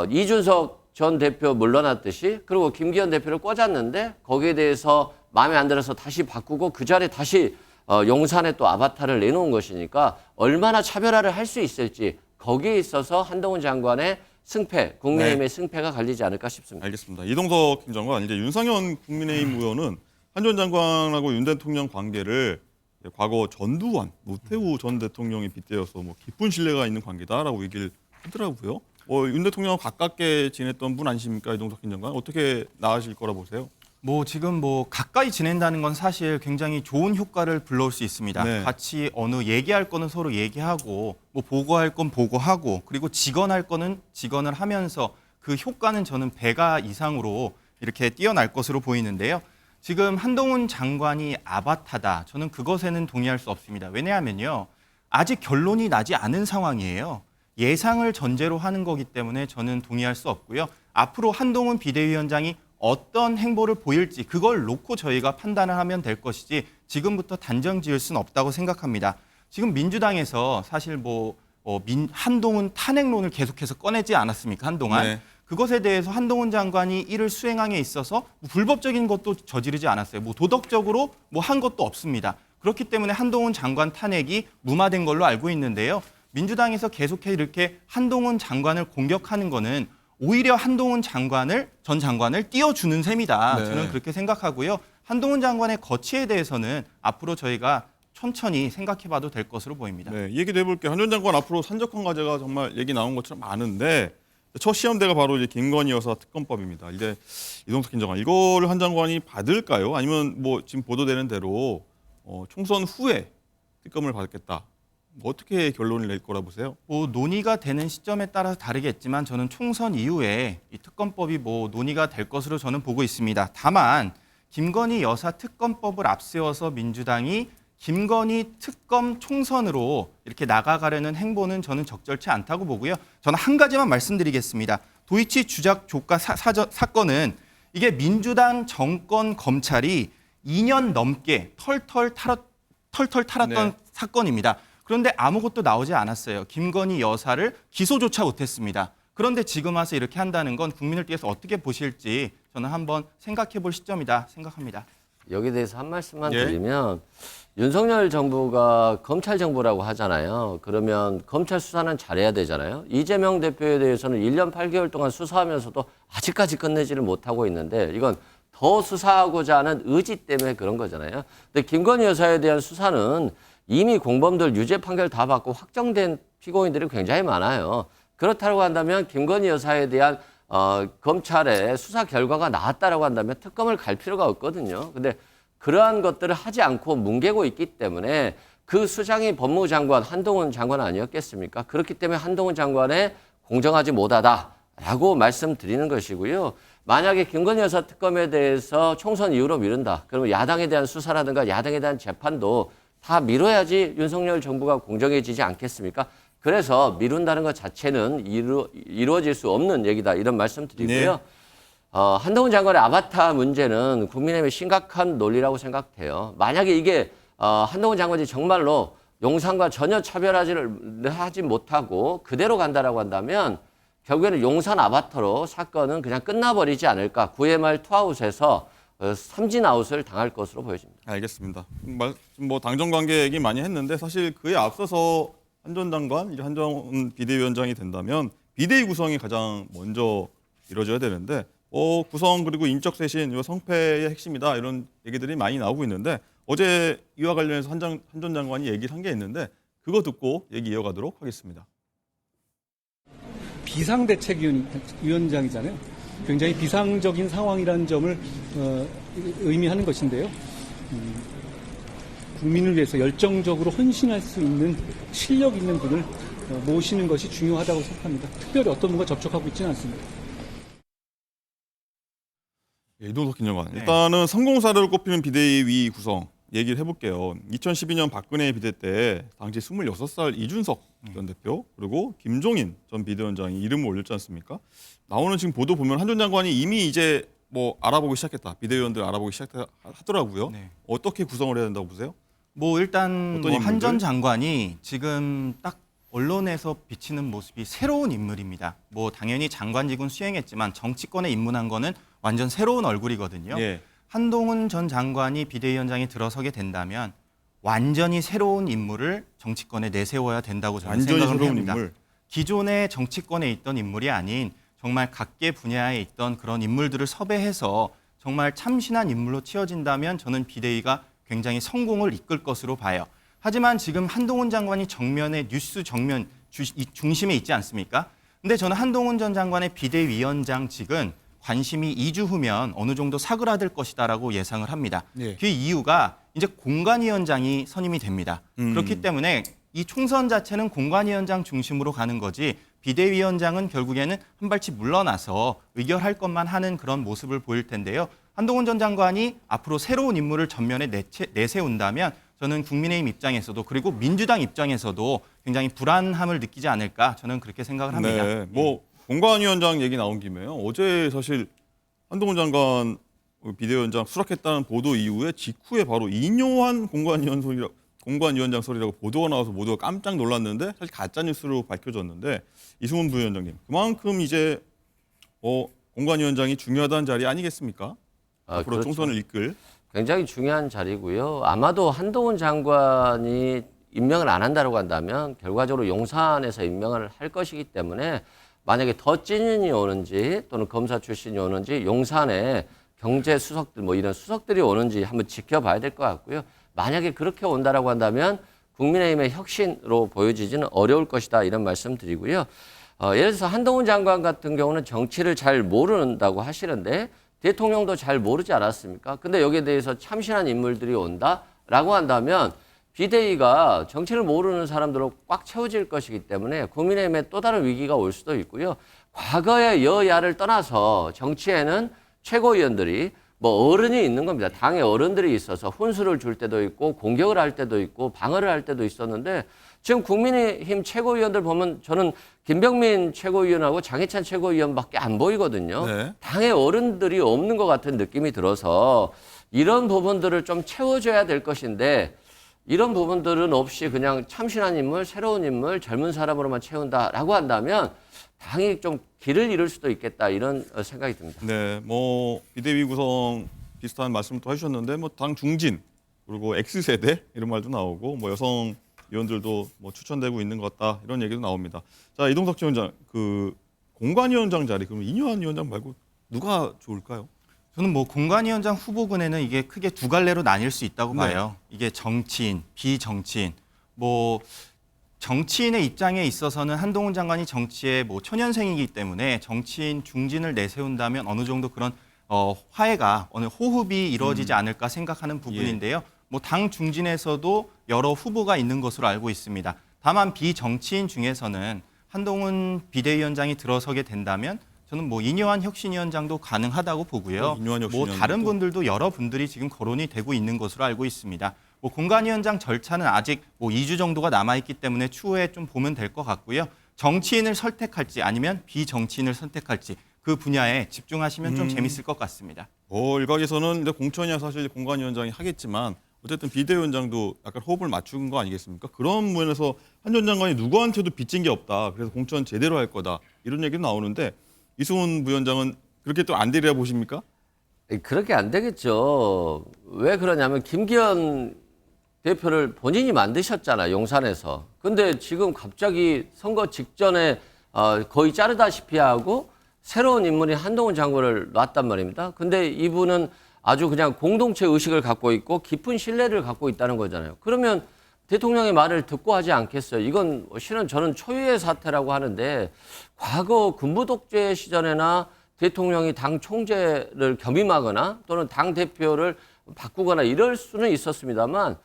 이준석 전 대표 물러났듯이 그리고 김기현 대표를 꽂았는데 거기에 대해서 마음에 안 들어서 다시 바꾸고 그 자리에 다시 용산에 또 아바타를 내놓은 것이니까 얼마나 차별화를 할 수 있을지 거기에 있어서 한동훈 장관의 승패, 국민의힘의 승패가 갈리지 않을까 싶습니다. 알겠습니다. 이동석 행정관, 이제 윤상현 국민의힘 의원은 한 전 장관하고 윤 대통령 관계를 과거 전두환, 노태우 전 대통령이 빗대어서 뭐 깊은 신뢰가 있는 관계다라고 얘기를 하더라고요. 윤 대통령과 가깝게 지냈던 분 아니십니까, 이동석 행정관? 어떻게 나아질 거라 보세요? 뭐 지금 뭐 가까이 지낸다는 건 사실 굉장히 좋은 효과를 불러올 수 있습니다. 네. 같이 어느 얘기할 거는 서로 얘기하고 뭐 보고할 건 보고하고 그리고 직언할 거는 직언을 하면서 그 효과는 저는 배가 이상으로 이렇게 뛰어날 것으로 보이는데요. 지금 한동훈 장관이 아바타다. 저는 그것에는 동의할 수 없습니다. 왜냐하면요. 아직 결론이 나지 않은 상황이에요. 예상을 전제로 하는 거기 때문에 저는 동의할 수 없고요. 앞으로 한동훈 비대위원장이 어떤 행보를 보일지 그걸 놓고 저희가 판단을 하면 될 것이지 지금부터 단정 지을 수는 없다고 생각합니다. 지금 민주당에서 사실 한동훈 탄핵론을 계속해서 꺼내지 않았습니까? 한동안. 네. 그것에 대해서 한동훈 장관이 이를 수행함에 있어서 불법적인 것도 저지르지 않았어요. 도덕적으로 한 것도 없습니다. 그렇기 때문에 한동훈 장관 탄핵이 무마된 걸로 알고 있는데요. 민주당에서 계속해서 이렇게 한동훈 장관을 공격하는 거는 오히려 한동훈 전 장관을 띄워주는 셈이다. 네. 저는 그렇게 생각하고요. 한동훈 장관의 거취에 대해서는 앞으로 저희가 천천히 생각해봐도 될 것으로 보입니다. 네, 이 얘기도 해볼게요. 한 전 장관 앞으로 산적한 과제가 정말 얘기 나온 것처럼 많은데 첫 시험대가 바로 이제 김건희 여사 특검법입니다. 이제 이동석 행정관 이거를 한 장관이 받을까요? 아니면 지금 보도되는 대로 총선 후에 특검을 받겠다. 어떻게 결론을 낼 거라 보세요? 논의가 되는 시점에 따라서 다르겠지만 저는 총선 이후에 이 특검법이 논의가 될 것으로 저는 보고 있습니다. 다만 김건희 여사 특검법을 앞세워서 민주당이 김건희 특검 총선으로 이렇게 나가가려는 행보는 저는 적절치 않다고 보고요. 저는 한 가지만 말씀드리겠습니다. 도이치 주작 조카 사건은 이게 민주당 정권 검찰이 2년 넘게 털털 탈았던 네. 사건입니다. 그런데 아무것도 나오지 않았어요. 김건희 여사를 기소조차 못했습니다. 그런데 지금 와서 이렇게 한다는 건 국민들께서 어떻게 보실지 저는 한번 생각해 볼 시점이다 생각합니다. 여기에 대해서 한 말씀만 예. 드리면 윤석열 정부가 검찰 정부라고 하잖아요. 그러면 검찰 수사는 잘해야 되잖아요. 이재명 대표에 대해서는 1년 8개월 동안 수사하면서도 아직까지 끝내지를 못하고 있는데 이건 더 수사하고자 하는 의지 때문에 그런 거잖아요. 근데 김건희 여사에 대한 수사는 이미 공범들 유죄 판결 다 받고 확정된 피고인들이 굉장히 많아요. 그렇다고 한다면 김건희 여사에 대한 검찰의 수사 결과가 나왔다라고 한다면 특검을 갈 필요가 없거든요. 근데 그러한 것들을 하지 않고 뭉개고 있기 때문에 그 수장이 법무장관 한동훈 장관 아니었겠습니까? 그렇기 때문에 한동훈 장관에 공정하지 못하다라고 말씀드리는 것이고요. 만약에 김건희 여사 특검에 대해서 총선 이후로 미룬다. 그러면 야당에 대한 수사라든가 야당에 대한 재판도 다 미뤄야지 윤석열 정부가 공정해지지 않겠습니까? 그래서 미룬다는 것 자체는 이루어질 수 없는 얘기다. 이런 말씀 드리고요. 네. 한동훈 장관의 아바타 문제는 국민의힘의 심각한 논리라고 생각해요. 만약에 이게 한동훈 장관이 정말로 용산과 전혀 차별하지를 하지 못하고 그대로 간다라고 한다면 결국에는 용산 아바타로 사건은 그냥 끝나버리지 않을까. 9회 말 투아웃에서 삼진 아웃을 당할 것으로 보여집니다. 알겠습니다. 당정 관계 얘기 많이 했는데 사실 그에 앞서서 한 전 장관, 한전 비대위원장이 된다면 비대위 구성이 가장 먼저 이루어져야 되는데 구성 그리고 인적 쇄신, 이거 성패의 핵심이다 이런 얘기들이 많이 나오고 있는데 어제 이와 관련해서 한 전 장관이 얘기를 한 게 있는데 그거 듣고 얘기 이어가도록 하겠습니다. 비상대책위원장이잖아요. 굉장히 비상적인 상황이라는 점을 의미하는 것인데요. 국민을 위해서 열정적으로 헌신할 수 있는 실력 있는 분을 모시는 것이 중요하다고 생각합니다. 특별히 어떤 분과 접촉하고 있지는 않습니다. 이동석 행정관. 네. 일단은 성공사를 꼽히는 비대위 구성 얘기를 해볼게요. 2012년 박근혜 비대 때 당시 26살 이준석 전 대표 그리고 김종인 전 비대위원장이 이름을 올렸지 않습니까? 나오는 지금 보도 보면 한 전 장관이 이미 이제 알아보기 시작했다. 비대위원들 알아보기 시작하더라고요. 네. 어떻게 구성을 해야 된다고 보세요? 뭐 일단 어떤 뭐 한 전 인물들? 장관이 지금 딱 언론에서 비치는 모습이 새로운 인물입니다. 뭐 당연히 장관직은 수행했지만 정치권에 입문한 거는 완전 새로운 얼굴이거든요. 예. 한동훈 전 장관이 비대위원장에 들어서게 된다면 완전히 새로운 인물을 정치권에 내세워야 된다고 저는 완전히 생각을 새로운 합니다. 인물. 기존의 정치권에 있던 인물이 아닌 정말 각계 분야에 있던 그런 인물들을 섭외해서 정말 참신한 인물로 치어진다면 저는 비대위가 굉장히 성공을 이끌 것으로 봐요. 하지만 지금 한동훈 장관이 정면에 뉴스 정면 중심에 있지 않습니까? 근데 저는 한동훈 전 장관의 비대위원장직은 관심이 2주 후면 어느 정도 사그라들 것이다라고 예상을 합니다. 네. 그 이유가 이제 공관위원장이 선임이 됩니다. 그렇기 때문에 이 총선 자체는 공관위원장 중심으로 가는 거지 비대위원장은 결국에는 한 발치 물러나서 의결할 것만 하는 그런 모습을 보일 텐데요. 한동훈 전 장관이 앞으로 새로운 인물을 전면에 내세운다면 저는 국민의힘 입장에서도 그리고 민주당 입장에서도 굉장히 불안함을 느끼지 않을까 저는 그렇게 생각을 합니다. 네, 뭐 공관위원장 얘기 나온 김에요. 어제 사실 한동훈 장관 비대위원장 수락했다는 보도 이후에 직후에 바로 인요한 공관위원장 소리라고 보도가 나와서 모두가 깜짝 놀랐는데 사실 가짜 뉴스로 밝혀졌는데 이승훈 부위원장님 그만큼 이제 공관위원장이 중요하다는 자리 아니겠습니까? 앞으로 그렇죠. 총선을 이끌. 굉장히 중요한 자리고요. 아마도 한동훈 장관이 임명을 안 한다고 한다면 결과적으로 용산에서 임명을 할 것이기 때문에 만약에 더 찐인이 오는지 또는 검사 출신이 오는지 용산에 경제수석들 뭐 이런 수석들이 오는지 한번 지켜봐야 될 것 같고요. 만약에 그렇게 온다라고 한다면 국민의힘의 혁신으로 보여지지는 어려울 것이다 이런 말씀 드리고요. 예를 들어서 한동훈 장관 같은 경우는 정치를 잘 모른다고 하시는데 대통령도 잘 모르지 않았습니까? 근데 여기에 대해서 참신한 인물들이 온다라고 한다면 비대위가 정치를 모르는 사람들로 꽉 채워질 것이기 때문에 국민의힘에 또 다른 위기가 올 수도 있고요. 과거의 여야를 떠나서 정치에는 최고위원들이 뭐 어른이 있는 겁니다. 당의 어른들이 있어서 훈수를 줄 때도 있고 공격을 할 때도 있고 방어를 할 때도 있었는데 지금 국민의힘 최고위원들 보면 저는 김병민 최고위원하고 장해찬 최고위원밖에 안 보이거든요. 네. 당의 어른들이 없는 것 같은 느낌이 들어서 이런 부분들을 좀 채워줘야 될 것인데 이런 부분들은 없이 그냥 참신한 인물, 새로운 인물, 젊은 사람으로만 채운다라고 한다면 당이 좀 길을 잃을 수도 있겠다 이런 생각이 듭니다. 네, 뭐 비대위 구성 비슷한 말씀을 또 해주셨는데 뭐 당 중진 그리고 X세대 이런 말도 나오고 뭐 여성 위원들도 뭐 추천되고 있는 것 같다 이런 얘기도 나옵니다. 자 이동석 위원장 그 공관위원장 자리 그럼 인요한 위원장 말고 누가 좋을까요? 저는 뭐 공관위원장 후보군에는 이게 크게 두 갈래로 나뉠 수 있다고 네. 봐요. 이게 정치인, 비정치인. 뭐 정치인의 입장에 있어서는 한동훈 장관이 정치의 뭐 초년생이기 때문에 정치인 중진을 내세운다면 어느 정도 그런 화해가 어느 호흡이 이루어지지 않을까 생각하는 부분인데요. 뭐 당 중진에서도 여러 후보가 있는 것으로 알고 있습니다. 다만 비정치인 중에서는 한동훈 비대위원장이 들어서게 된다면 저는 뭐 인요한 혁신위원장도 가능하다고 보고요. 인요한 뭐 혁신위원장도. 다른 분들도 여러 분들이 지금 거론이 되고 있는 것으로 알고 있습니다. 뭐 공관위원장 절차는 아직 뭐 2주 정도가 남아있기 때문에 추후에 좀 보면 될 것 같고요. 정치인을 선택할지 아니면 비정치인을 선택할지 그 분야에 집중하시면 좀 재밌을 것 같습니다. 일각에서는 이제 공천이야 사실 공관위원장이 하겠지만 어쨌든 비대위원장도 약간 호흡을 맞춘 거 아니겠습니까? 그런 면에서 한 전 장관이 누구한테도 빚진 게 없다. 그래서 공천 제대로 할 거다. 이런 얘기도 나오는데 이승훈 부위원장은 그렇게 또 안 되리라 보십니까? 그렇게 안 되겠죠. 왜 그러냐면 김기현 대표를 본인이 만드셨잖아요. 용산에서. 근데 지금 갑자기 선거 직전에 거의 자르다시피 하고 새로운 인물이 한동훈 장관을 놨단 말입니다. 근데 이분은 아주 그냥 공동체 의식을 갖고 있고 깊은 신뢰를 갖고 있다는 거잖아요. 그러면 대통령의 말을 듣고 하지 않겠어요. 이건 실은 저는 초유의 사태라고 하는데 과거 군부 독재 시절에나 대통령이 당 총재를 겸임하거나 또는 당 대표를 바꾸거나 이럴 수는 있었습니다만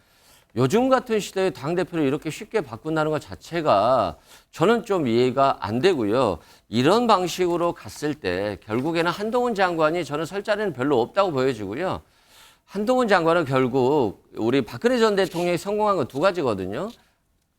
요즘 같은 시대에 당 대표를 이렇게 쉽게 바꾼다는 것 자체가 저는 좀 이해가 안 되고요. 이런 방식으로 갔을 때 결국에는 한동훈 장관이 저는 설 자리는 별로 없다고 보여지고요. 한동훈 장관은 결국 우리 박근혜 전 대통령이 성공한 건 두 가지거든요.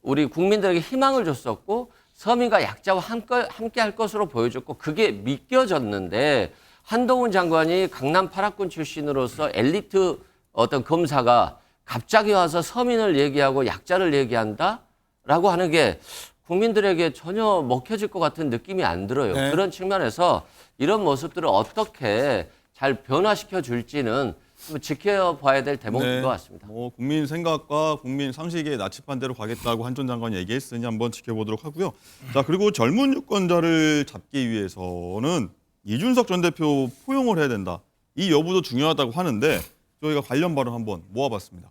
우리 국민들에게 희망을 줬었고 서민과 약자와 함께 할 것으로 보여줬고 그게 믿겨졌는데 한동훈 장관이 강남 8학군 출신으로서 엘리트 어떤 검사가 갑자기 와서 서민을 얘기하고 약자를 얘기한다라고 하는 게 국민들에게 전혀 먹혀질 것 같은 느낌이 안 들어요. 네. 그런 측면에서 이런 모습들을 어떻게 잘 변화시켜 줄지는 좀 지켜봐야 될 대목인 것 같습니다. 뭐 국민 생각과 국민 상식에 나치판 대로 가겠다고 한 전 장관이 얘기했으니 한번 지켜보도록 하고요. 자, 그리고 젊은 유권자를 잡기 위해서는 이준석 전 대표 포용을 해야 된다. 이 여부도 중요하다고 하는데 저희가 관련 발언 한번 모아봤습니다.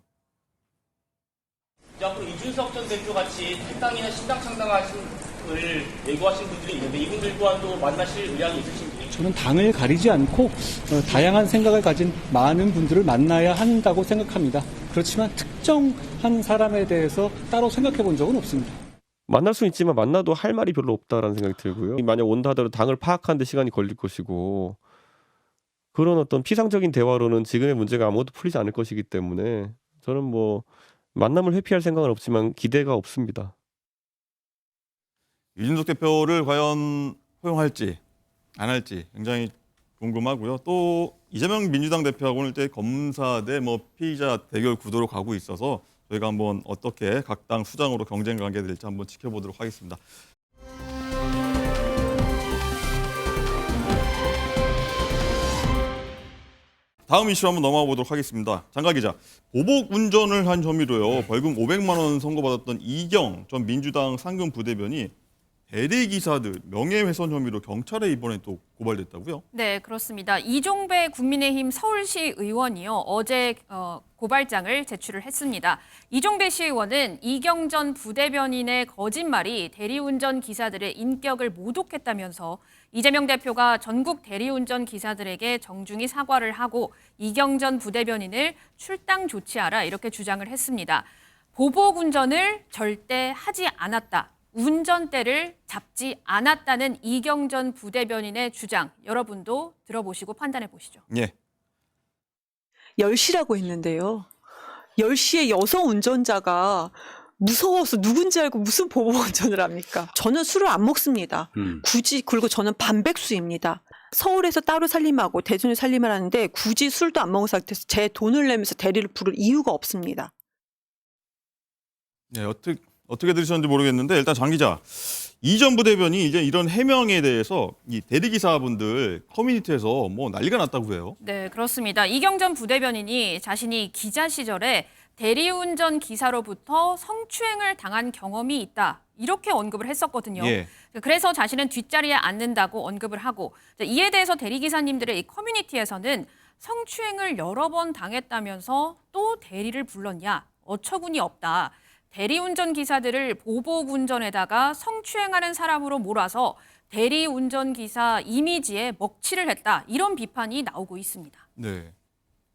앞으로 이준석 전 대표 같이 탈당이나 신당 창당을 예고하신 분들이 있는데 이분들 또한도 만나실 의향이 있으신지? 저는 당을 가리지 않고 다양한 생각을 가진 많은 분들을 만나야 한다고 생각합니다. 그렇지만 특정한 사람에 대해서 따로 생각해 본 적은 없습니다. 만날 수는 있지만 만나도 할 말이 별로 없다라는 생각이 들고요. 만약 온다 하더라도 당을 파악하는 데 시간이 걸릴 것이고 그런 어떤 피상적인 대화로는 지금의 문제가 아무것도 풀리지 않을 것이기 때문에 저는 뭐 만남을 회피할 생각은 없지만 기대가 없습니다. 이준석 대표를 과연 포용할지 안 할지 굉장히 궁금하고요. 또 이재명 민주당 대표하고는 이제 검사 대 뭐 피의자 대결 구도로 가고 있어서 저희가 한번 어떻게 각 당 수장으로 경쟁 관계 될지 한번 지켜보도록 하겠습니다. 다음 이슈 한번 넘어가 보도록 하겠습니다. 장가 기자, 보복 운전을 한 혐의로요 벌금 500만 원 선고받았던 이경 전 민주당 상근 부대변이 대리기사들 명예훼손 혐의로 경찰에 이번에 또 고발됐다고요? 네, 그렇습니다. 이종배 국민의힘 서울시 의원이요. 어제 고발장을 제출을 했습니다. 이종배 시의원은 이경 전 부대변인의 거짓말이 대리운전 기사들의 인격을 모독했다면서 이재명 대표가 전국 대리운전 기사들에게 정중히 사과를 하고 이경 전 부대변인을 출당 조치하라 이렇게 주장을 했습니다. 보복 운전을 절대 하지 않았다. 운전대를 잡지 않았다는 이경 전 부대변인의 주장. 여러분도 들어보시고 판단해 보시죠. 예. 10시라고 했는데요. 10시에 여성 운전자가 무서워서 누군지 알고 무슨 보복 운전을 합니까? 저는 술을 안 먹습니다. 굳이, 그리고 저는 반백수입니다. 서울에서 따로 살림하고 대전에 살림을 하는데 굳이 술도 안 먹은 상태에서 제 돈을 내면서 대리를 부를 이유가 없습니다. 네, 어떻게 들으셨는지 모르겠는데 일단 장 기자, 이 전 부대변이 이제 이런 해명에 대해서 이 대리기사분들 커뮤니티에서 뭐 난리가 났다고 해요. 네, 그렇습니다. 이경 전 부대변인이 자신이 기자 시절에 대리운전 기사로부터 성추행을 당한 경험이 있다. 이렇게 언급을 했었거든요. 예. 그래서 자신은 뒷자리에 앉는다고 언급을 하고 이에 대해서 대리기사님들의 이 커뮤니티에서는 성추행을 여러 번 당했다면서 또 대리를 불렀냐? 어처구니 없다. 대리운전 기사들을 보복운전에다가 성추행하는 사람으로 몰아서 대리운전 기사 이미지에 먹칠을 했다. 이런 비판이 나오고 있습니다. 네.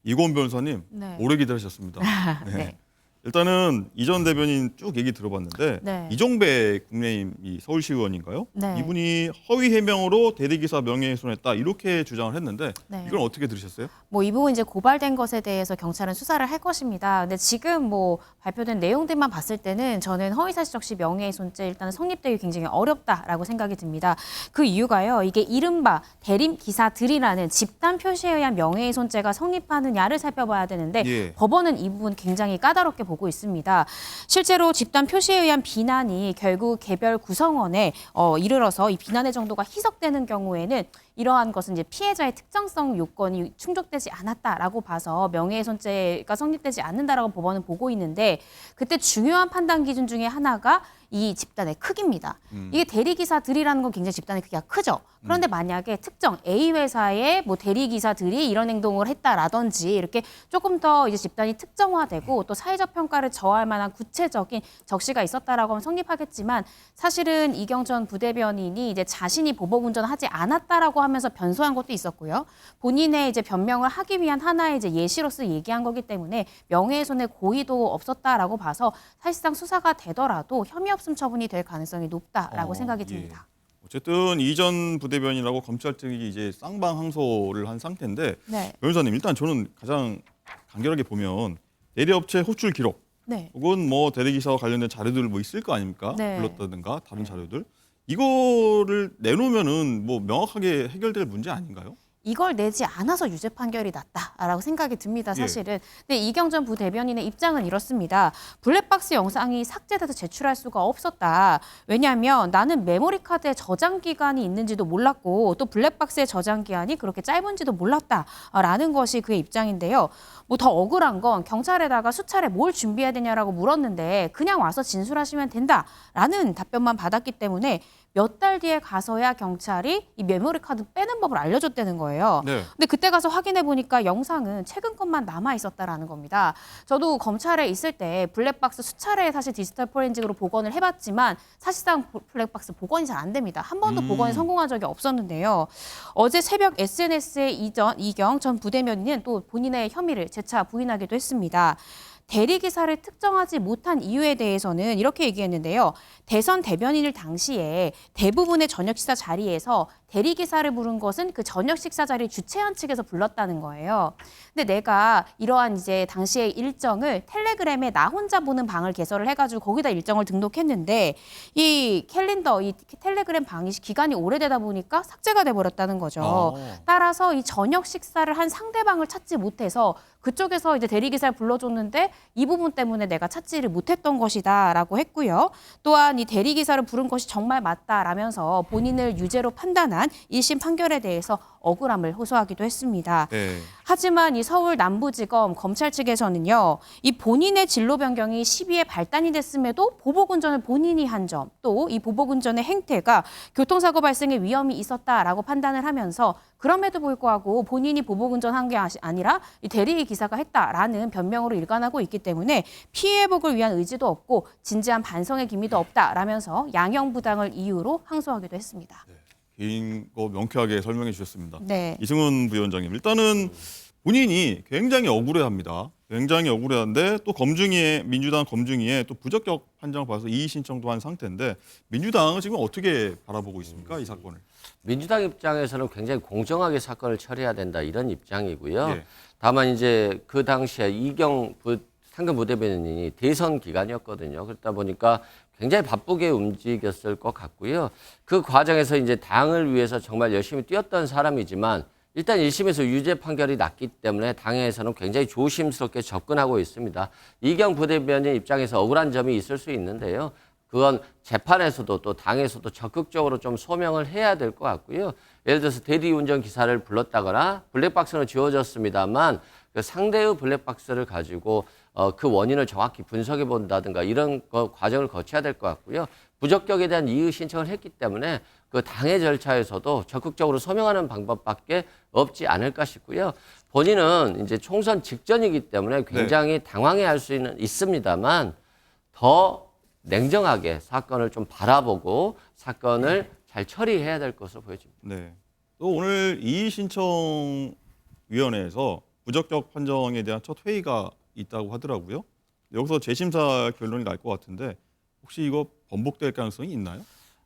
이고은 변호사님, 네. 오래 기다리셨습니다. 네. 네. 일단은 이 전 대변인 쭉 얘기 들어봤는데 네. 이종배 국민의힘 이 서울시 의원인가요? 네. 이분이 허위 해명으로 대리기사 명예훼손했다 이렇게 주장을 했는데 네. 이걸 어떻게 들으셨어요? 뭐 이 부분 이제 고발된 것에 대해서 경찰은 수사를 할 것입니다. 근데 지금 뭐 발표된 내용들만 봤을 때는 저는 허위사실 적시 명예훼손죄 일단은 성립되기 굉장히 어렵다라고 생각이 듭니다. 그 이유가요. 이게 이른바 대림 기사들이라는 집단 표시에 의한 명예훼손죄가 성립하느냐를 살펴봐야 되는데 예. 법원은 이 부분 굉장히 까다롭게 보고 있습니다. 실제로 집단 표시에 의한 비난이 결국 개별 구성원에 이르러서 이 비난의 정도가 희석되는 경우에는 이러한 것은 이제 피해자의 특정성 요건이 충족되지 않았다라고 봐서 명예훼손죄가 성립되지 않는다라고 법원은 보고 있는데 그때 중요한 판단 기준 중에 하나가 이 집단의 크기입니다. 이게 대리기사들이라는 건 굉장히 집단의 크기가 크죠. 그런데 만약에 특정 A 회사의 뭐 대리기사들이 이런 행동을 했다라든지 이렇게 조금 더 이제 집단이 특정화되고 또 사회적 평가를 저할 만한 구체적인 적시가 있었다라고 하면 성립하겠지만 사실은 이경 전 부대변인이 이제 자신이 보복운전하지 않았다라고 하면서 변소한 것도 있었고요. 본인의 이제 변명을 하기 위한 하나의 이제 예시로서 얘기한 거기 때문에 명예훼손의 고의도 없었다라고 봐서 사실상 수사가 되더라도 혐의 없음 처분이 될 가능성이 높다라고 생각이 듭니다. 예. 어쨌든 이 전 부대변인하고 검찰 측이 이제 쌍방항소를 한 상태인데 네. 변호사님 일단 저는 가장 간결하게 보면 대리업체 호출 기록 네. 혹은 뭐 대리기사와 관련된 자료들 뭐 있을 거 아닙니까? 네. 불렀다든가 다른 자료들 이거를 내놓으면은 뭐 명확하게 해결될 문제 아닌가요? 이걸 내지 않아서 유죄 판결이 났다라고 생각이 듭니다, 사실은. 근데 이경 전 부대변인의 입장은 이렇습니다. 블랙박스 영상이 삭제돼서 제출할 수가 없었다. 왜냐하면 나는 메모리 카드에 저장 기간이 있는지도 몰랐고 또 블랙박스의 저장 기간이 그렇게 짧은지도 몰랐다라는 것이 그의 입장인데요. 뭐 더 억울한 건 경찰에다가 수차례 뭘 준비해야 되냐라고 물었는데 그냥 와서 진술하시면 된다라는 답변만 받았기 때문에 몇 달 뒤에 가서야 경찰이 이 메모리 카드 빼는 법을 알려줬다는 거예요. 네. 근데 그때 가서 확인해 보니까 영상은 최근 것만 남아 있었다라는 겁니다. 저도 검찰에 있을 때 블랙박스 수차례 사실 디지털 포렌식으로 복원을 해봤지만 사실상 블랙박스 복원이 잘 안 됩니다. 한 번도 복원에 성공한 적이 없었는데요. 어제 새벽 SNS에 이경 전 부대변인은 또 본인의 혐의를 재차 부인하기도 했습니다. 대리기사를 특정하지 못한 이유에 대해서는 이렇게 얘기했는데요. 대선 대변인을 당시에 대부분의 저녁 식사 자리에서 대리기사를 부른 것은 그 저녁 식사 자리 주최한 측에서 불렀다는 거예요. 근데 내가 이러한 이제 당시의 일정을 텔레그램에 나 혼자 보는 방을 개설을 해가지고 거기다 일정을 등록했는데 이 캘린더, 이 텔레그램 방이 기간이 오래되다 보니까 삭제가 돼버렸다는 거죠. 따라서 이 저녁 식사를 한 상대방을 찾지 못해서 그쪽에서 이제 대리기사를 불러줬는데 이 부분 때문에 내가 찾지를 못했던 것이다라고 했고요. 또한 이 대리기사를 부른 것이 정말 맞다라면서 본인을 유죄로 판단한 1심 판결에 대해서 억울함을 호소하기도 했습니다. 네. 하지만 이 서울 남부지검 검찰 측에서는요. 이 본인의 진로 변경이 시비에 발단이 됐음에도 보복운전을 본인이 한 점, 또 이 보복운전의 행태가 교통사고 발생의 위험이 있었다라고 판단을 하면서 그럼에도 불구하고 본인이 보복운전한 게 아니라 이 대리기사가 했다라는 변명으로 일관하고 있기 때문에 피해 회복을 위한 의지도 없고 진지한 반성의 기미도 없다라면서 양형부당을 이유로 항소하기도 했습니다. 개인 거 명쾌하게 설명해 주셨습니다. 네. 이승훈 부위원장님, 일단은 본인이 굉장히 억울해합니다. 굉장히 억울해하는데 또 검증위에 민주당 검증위에 또 부적격 판정을 받아서 이의 신청도 한 상태인데 민주당은 지금 어떻게 바라보고 있습니까, 이 사건을? 민주당 입장에서는 굉장히 공정하게 사건을 처리해야 된다 이런 입장이고요. 예. 다만 이제 그 당시에 이경 상근 부대변인이 대선 기간이었거든요. 그렇다 보니까 굉장히 바쁘게 움직였을 것 같고요. 그 과정에서 이제 당을 위해서 정말 열심히 뛰었던 사람이지만 일단 1심에서 유죄 판결이 났기 때문에 당에서는 굉장히 조심스럽게 접근하고 있습니다. 이경 부대변인 입장에서 억울한 점이 있을 수 있는데요. 그건 재판에서도 또 당에서도 적극적으로 좀 소명을 해야 될 것 같고요. 예를 들어서 대리운전 기사를 불렀다거나 블랙박스는 지워졌습니다만 그 상대의 블랙박스를 가지고 그 원인을 정확히 분석해 본다든가 이런 과정을 거쳐야 될 것 같고요. 부적격에 대한 이의 신청을 했기 때문에 그 당의 절차에서도 적극적으로 소명하는 방법밖에 없지 않을까 싶고요. 본인은 이제 총선 직전이기 때문에 굉장히 당황해할 수 있습니다만 더 냉정하게 사건을 좀 바라보고 사건을 잘 처리해야 될 것으로 보여집니다. 네. 또 오늘 이의 신청 위원회에서 부적격 판정에 대한 첫 회의가 있다고 하더라고요. 여기서 재심사 결론이 날 것 같은데 혹시 이거 번복될 가능성이 있나요?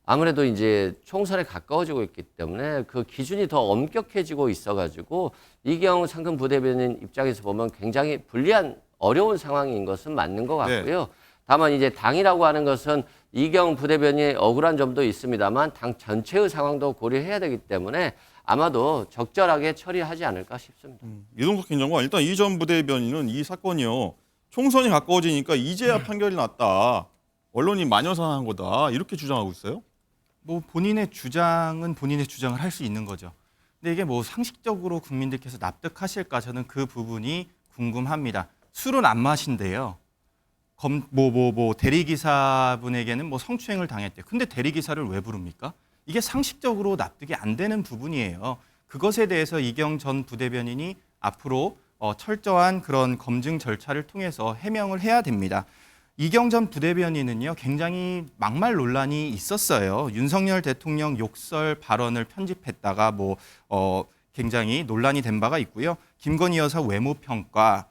아무래도 이제 총선에 가까워지고 있기 때문에 그 기준이 더 엄격해지고 있어가지고 이경 상근 부대변인 입장에서 보면 굉장히 불리한 어려운 상황인 것은 맞는 것 같고요. 다만 이제 당이라고 하는 것은 이경 부대변인의 억울한 점도 있습니다만 당 전체의 상황도 고려해야 되기 때문에 아마도 적절하게 처리하지 않을까 싶습니다. 이동석 행정관, 일단 이 전 부대변인은 이 사건이요. 총선이 가까워지니까 이제야 판결이 났다. 언론이 마녀사냥한 거다. 이렇게 주장하고 있어요. 뭐 본인의 주장은 본인의 주장을 할 수 있는 거죠. 근데 이게 뭐 상식적으로 국민들께서 납득하실까 저는 그 부분이 궁금합니다. 술은 안 마신대요. 대리기사분에게는 뭐 성추행을 당했대. 근데 대리기사를 왜 부릅니까? 이게 상식적으로 납득이 안 되는 부분이에요. 그것에 대해서 이경 전 부대변인이 앞으로 철저한 그런 검증 절차를 통해서 해명을 해야 됩니다. 이경 전 부대변인은요, 굉장히 막말 논란이 있었어요. 윤석열 대통령 욕설 발언을 편집했다가 굉장히 논란이 된 바가 있고요. 김건희 여사 외모 평가,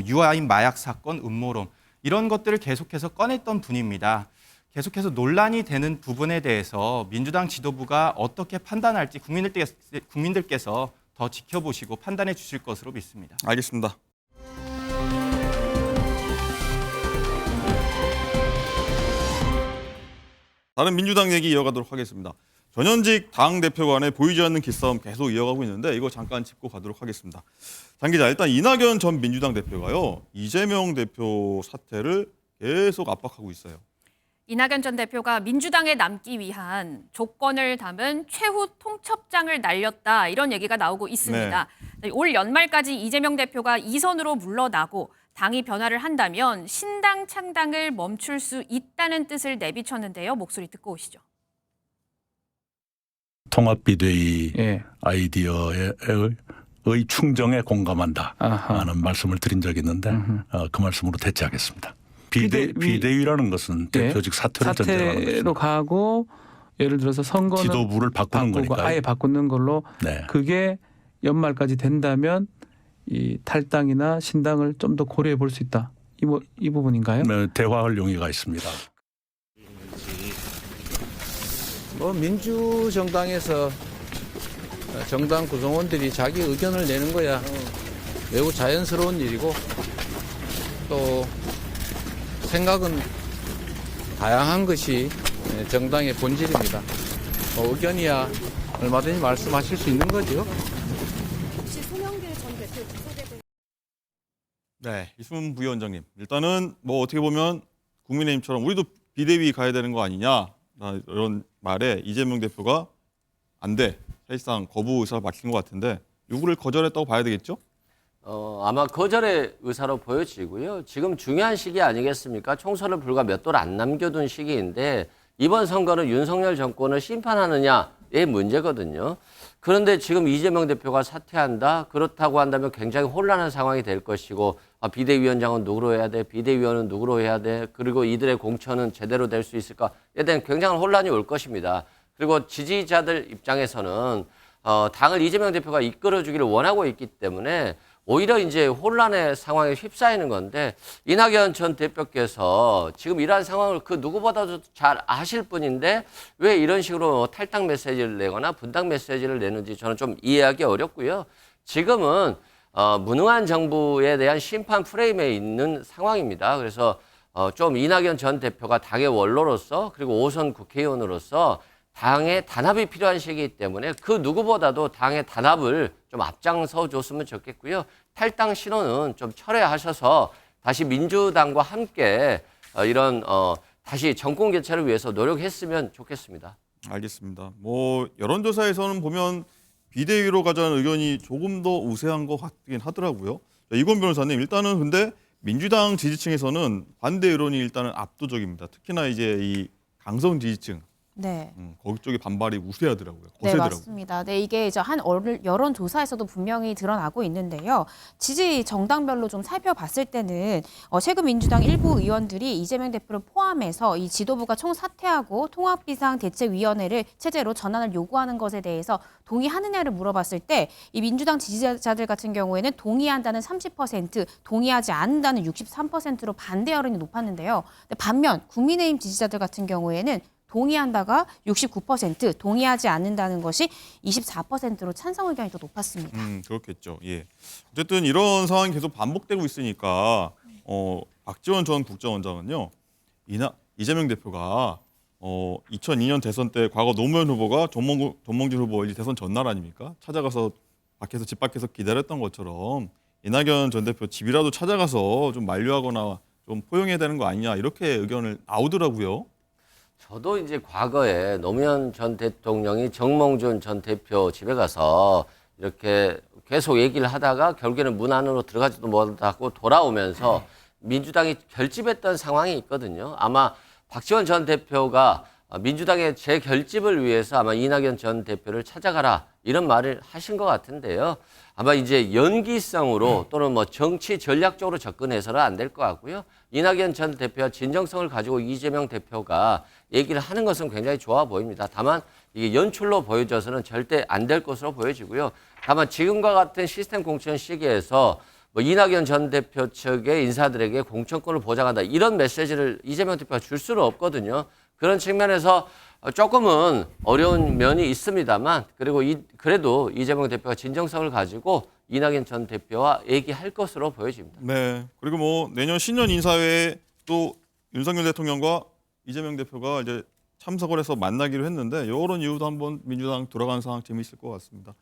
유아인 마약 사건 음모론 이런 것들을 계속해서 꺼냈던 분입니다. 계속해서 논란이 되는 부분에 대해서 민주당 지도부가 어떻게 판단할지 국민들께서 더 지켜보시고 판단해 주실 것으로 믿습니다. 알겠습니다. 다른 민주당 얘기 이어가도록 하겠습니다. 전현직 당 대표 간에 보이지 않는 기싸움 계속 이어가고 있는데 이거 잠깐 짚고 가도록 하겠습니다. 장 기자, 일단 이낙연 전 민주당 대표가요. 이재명 대표 사퇴를 계속 압박하고 있어요. 이낙연 전 대표가 민주당에 남기 위한 조건을 담은 최후 통첩장을 날렸다 이런 얘기가 나오고 있습니다. 올 연말까지 이재명 대표가 2선으로 물러나고 당이 변화를 한다면 신당 창당을 멈출 수 있다는 뜻을 내비쳤는데요. 목소리 듣고 오시죠. 통합비대위 아이디어의 충정에 공감한다 하는 말씀을 드린 적이 있는데 그 말씀으로 대체하겠습니다. 비대위라는 것은 대표직 사퇴를 전제하는 것입니다. 가고 예를 들어서 선거는 지도부를 바꾸는 거니까요. 아예 바꾸는 걸로 그게 연말까지 된다면 이 탈당이나 신당을 좀 더 고려해 볼 수 있다. 이 부분인가요? 네, 대화할 용의가 있습니다. 민주정당에서 정당 구성원들이 자기 의견을 내는 거야 매우 자연스러운 일이고 또 생각은 다양한 것이 정당의 본질입니다. 의견이야 얼마든지 말씀하실 수 있는 거죠. 혹시 송영길 전 대표 구속에 네, 이수문 부위원장님. 일단은 뭐 어떻게 보면 국민의힘처럼 우리도 비대위 가야 되는 거 아니냐 이런 말에 이재명 대표가 안 돼. 사실상 거부 의사를 밝힌 것 같은데 요구를 거절했다고 봐야 되겠죠? 아마 거절의 의사로 보여지고요. 지금 중요한 시기 아니겠습니까? 총선을 불과 몇 돌 안 남겨둔 시기인데 이번 선거는 윤석열 정권을 심판하느냐의 문제거든요. 그런데 지금 이재명 대표가 사퇴한다? 그렇다고 한다면 굉장히 혼란한 상황이 될 것이고 비대위원장은 누구로 해야 돼? 비대위원은 누구로 해야 돼? 그리고 이들의 공천은 제대로 될 수 있을까에 대한 굉장한 혼란이 올 것입니다. 그리고 지지자들 입장에서는 당을 이재명 대표가 이끌어주기를 원하고 있기 때문에 오히려 이제 혼란의 상황에 휩싸이는 건데 이낙연 전 대표께서 지금 이러한 상황을 그 누구보다도 잘 아실 분인데 왜 이런 식으로 탈당 메시지를 내거나 분당 메시지를 내는지 저는 좀 이해하기 어렵고요. 지금은 무능한 정부에 대한 심판 프레임에 있는 상황입니다. 그래서 좀 이낙연 전 대표가 당의 원로로서 그리고 5선 국회의원으로서 당의 단합이 필요한 시기이기 때문에 그 누구보다도 당의 단합을 좀 앞장서 줬으면 좋겠고요. 탈당 신호는 좀 철회하셔서 다시 민주당과 함께 이런 다시 정권 교체를 위해서 노력했으면 좋겠습니다. 알겠습니다. 뭐 여론조사에서는 보면 비대위로 가자는 의견이 조금 더 우세한 것 같긴 하더라고요. 이건 변호사님, 일단은 근데 민주당 지지층에서는 반대 여론이 일단은 압도적입니다. 특히나 이제 이 강성 지지층. 네. 거기 쪽에 반발이 우세하더라고요. 네, 거세더라고요. 맞습니다. 네, 이게 이제 한 여론조사에서도 분명히 드러나고 있는데요. 지지 정당별로 좀 살펴봤을 때는 최근 민주당 일부 의원들이 이재명 대표를 포함해서 이 지도부가 총사퇴하고 통합비상대책위원회를 체제로 전환을 요구하는 것에 대해서 동의하느냐를 물어봤을 때 이 민주당 지지자들 같은 경우에는 동의한다는 30%, 동의하지 않는다는 63%로 반대 여론이 높았는데요. 반면 국민의힘 지지자들 같은 경우에는 동의한다가 69%, 동의하지 않는다는 것이 24%로 찬성 의견이 더 높았습니다. 그렇겠죠. 예. 어쨌든 이런 상황이 계속 반복되고 있으니까 박지원 전 국정원장은요. 이재명 대표가 2002년 대선 때 과거 노무현 후보가 전몽준 후보 대선 전날 아닙니까? 찾아가서 집 밖에서 기다렸던 것처럼 이낙연 전 대표 집이라도 찾아가서 좀 만류하거나 좀 포용해야 되는 거 아니냐 이렇게 의견을 나오더라고요. 저도 이제 과거에 노무현 전 대통령이 정몽준 전 대표 집에 가서 이렇게 계속 얘기를 하다가 결국에는 문 안으로 들어가지도 못하고 돌아오면서 민주당이 결집했던 상황이 있거든요. 아마 박지원 전 대표가 민주당의 재결집을 위해서 아마 이낙연 전 대표를 찾아가라 이런 말을 하신 것 같은데요. 아마 이제 연기성으로 또는 뭐 정치 전략적으로 접근해서는 안 될 것 같고요. 이낙연 전 대표와 진정성을 가지고 이재명 대표가 얘기를 하는 것은 굉장히 좋아 보입니다. 다만 이게 연출로 보여져서는 절대 안 될 것으로 보여지고요. 다만 지금과 같은 시스템 공천 시기에서 뭐 이낙연 전 대표 측의 인사들에게 공천권을 보장한다 이런 메시지를 이재명 대표가 줄 수는 없거든요. 그런 측면에서 조금은 어려운 면이 있습니다만 그래도 이재명 대표가 진정성을 가지고 이낙연 전 대표와 얘기할 것으로 보여집니다. 네. 그리고 뭐 내년 신년 인사회에 또 윤석열 대통령과 이재명 대표가 이제 참석을 해서 만나기로 했는데 이런 이유도 한번 민주당 돌아가는 상황 재미있을 것 같습니다.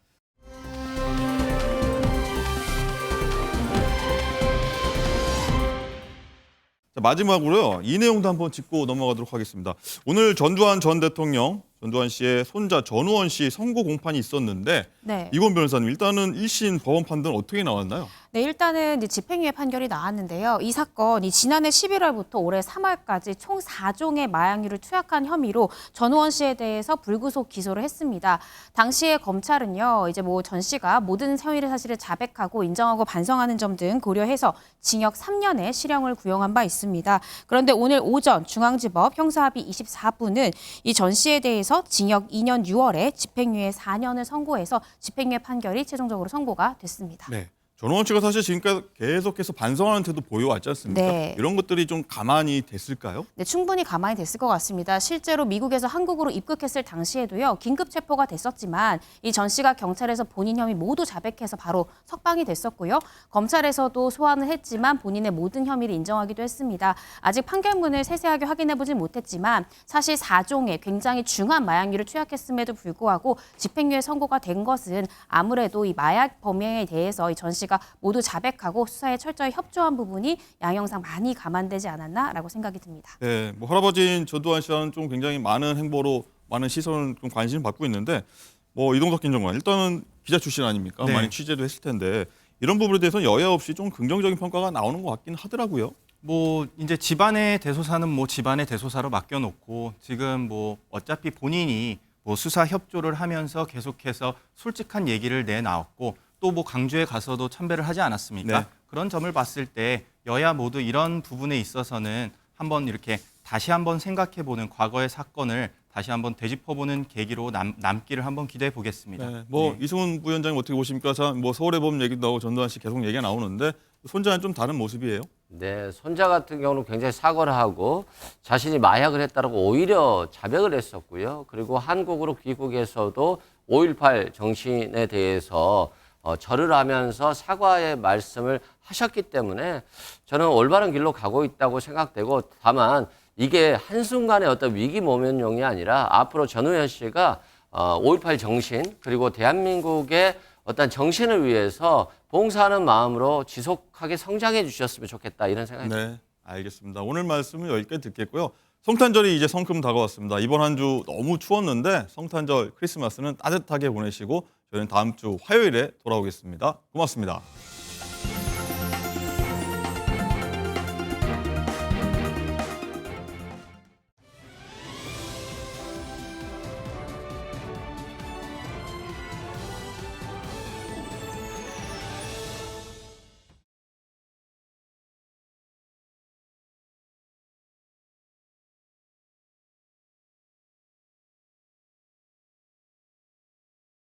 자, 마지막으로요. 이 내용도 한번 짚고 넘어가도록 하겠습니다. 오늘 전두환 전 대통령, 전두환 씨의 손자 전우원 씨 선고 공판이 있었는데 네. 이건 변호사님, 일단은 1심 법원 판단 어떻게 나왔나요? 네, 일단은 이제 집행유예 판결이 나왔는데요. 이 사건이 지난해 11월부터 올해 3월까지 총 4종의 마약류를 투약한 혐의로 전우원 씨에 대해서 불구속 기소를 했습니다. 당시에 검찰은요, 이제 뭐 전 씨가 모든 혐의를 사실을 자백하고 인정하고 반성하는 점 등 고려해서 징역 3년의 실형을 구형한 바 있습니다. 그런데 오늘 오전 중앙지법 형사합의 24부는 이 전 씨에 대해서 징역 2년 6월에 집행유예 4년을 선고해서 집행유예 판결이 최종적으로 선고가 됐습니다. 네. 전우원 씨가 사실 지금까지 계속해서 반성하는 태도 보여왔지 않습니까? 네. 이런 것들이 좀 가만히 됐을까요? 네, 충분히 가만히 됐을 것 같습니다. 실제로 미국에서 한국으로 입국했을 당시에도요, 긴급 체포가 됐었지만 이 전 씨가 경찰에서 본인 혐의 모두 자백해서 바로 석방이 됐었고요. 검찰에서도 소환을 했지만 본인의 모든 혐의를 인정하기도 했습니다. 아직 판결문을 세세하게 확인해보진 못했지만 사실 4종의 굉장히 중한 마약류를 투약했음에도 불구하고 집행유예 선고가 된 것은 아무래도 이 마약 범행에 대해서 이 전 씨가 모두 자백하고 수사에 철저히 협조한 부분이 양형상 많이 감안되지 않았나라고 생각이 듭니다. 네, 뭐 할아버지인 전두환 씨와는 좀 굉장히 많은 행보로 많은 시선을 좀 관심을 받고 있는데 뭐 이동석 김정관 일단은 기자 출신 아닙니까? 네. 많이 취재도 했을 텐데 이런 부분에 대해서는 여야 없이 좀 긍정적인 평가가 나오는 것 같긴 하더라고요. 뭐 이제 집안의 대소사는 뭐 집안의 대소사로 맡겨놓고 지금 뭐 어차피 본인이 뭐 수사 협조를 하면서 계속해서 솔직한 얘기를 내나왔고 또 뭐 강주에 가서도 참배를 하지 않았습니까? 네. 그런 점을 봤을 때 여야 모두 이런 부분에 있어서는 한번 이렇게 다시 한번 생각해보는 과거의 사건을 다시 한번 되짚어보는 계기로 남기를 한번 기대해 보겠습니다. 네, 뭐 이승훈 부위원장님 어떻게 보십니까? 자, 뭐 서울의 법 얘기도 나오고 전두환 씨 계속 얘기가 나오는데 손자는 좀 다른 모습이에요. 네, 손자 같은 경우는 굉장히 사과를 하고 자신이 마약을 했다라고 오히려 자백을 했었고요. 그리고 한국으로 귀국해서도 5.18 정신에 대해서 절을 하면서 사과의 말씀을 하셨기 때문에 저는 올바른 길로 가고 있다고 생각되고 다만 이게 한순간의 어떤 위기 모면용이 아니라 앞으로 전우현 씨가 5.18 정신 그리고 대한민국의 어떤 정신을 위해서 봉사하는 마음으로 지속하게 성장해 주셨으면 좋겠다 이런 생각이 듭니다. 네, 알겠습니다. 오늘 말씀은 여기까지 듣겠고요. 성탄절이 이제 성큼 다가왔습니다. 이번 한 주 너무 추웠는데 성탄절 크리스마스는 따뜻하게 보내시고 저희는 다음 주 화요일에 돌아오겠습니다. 고맙습니다.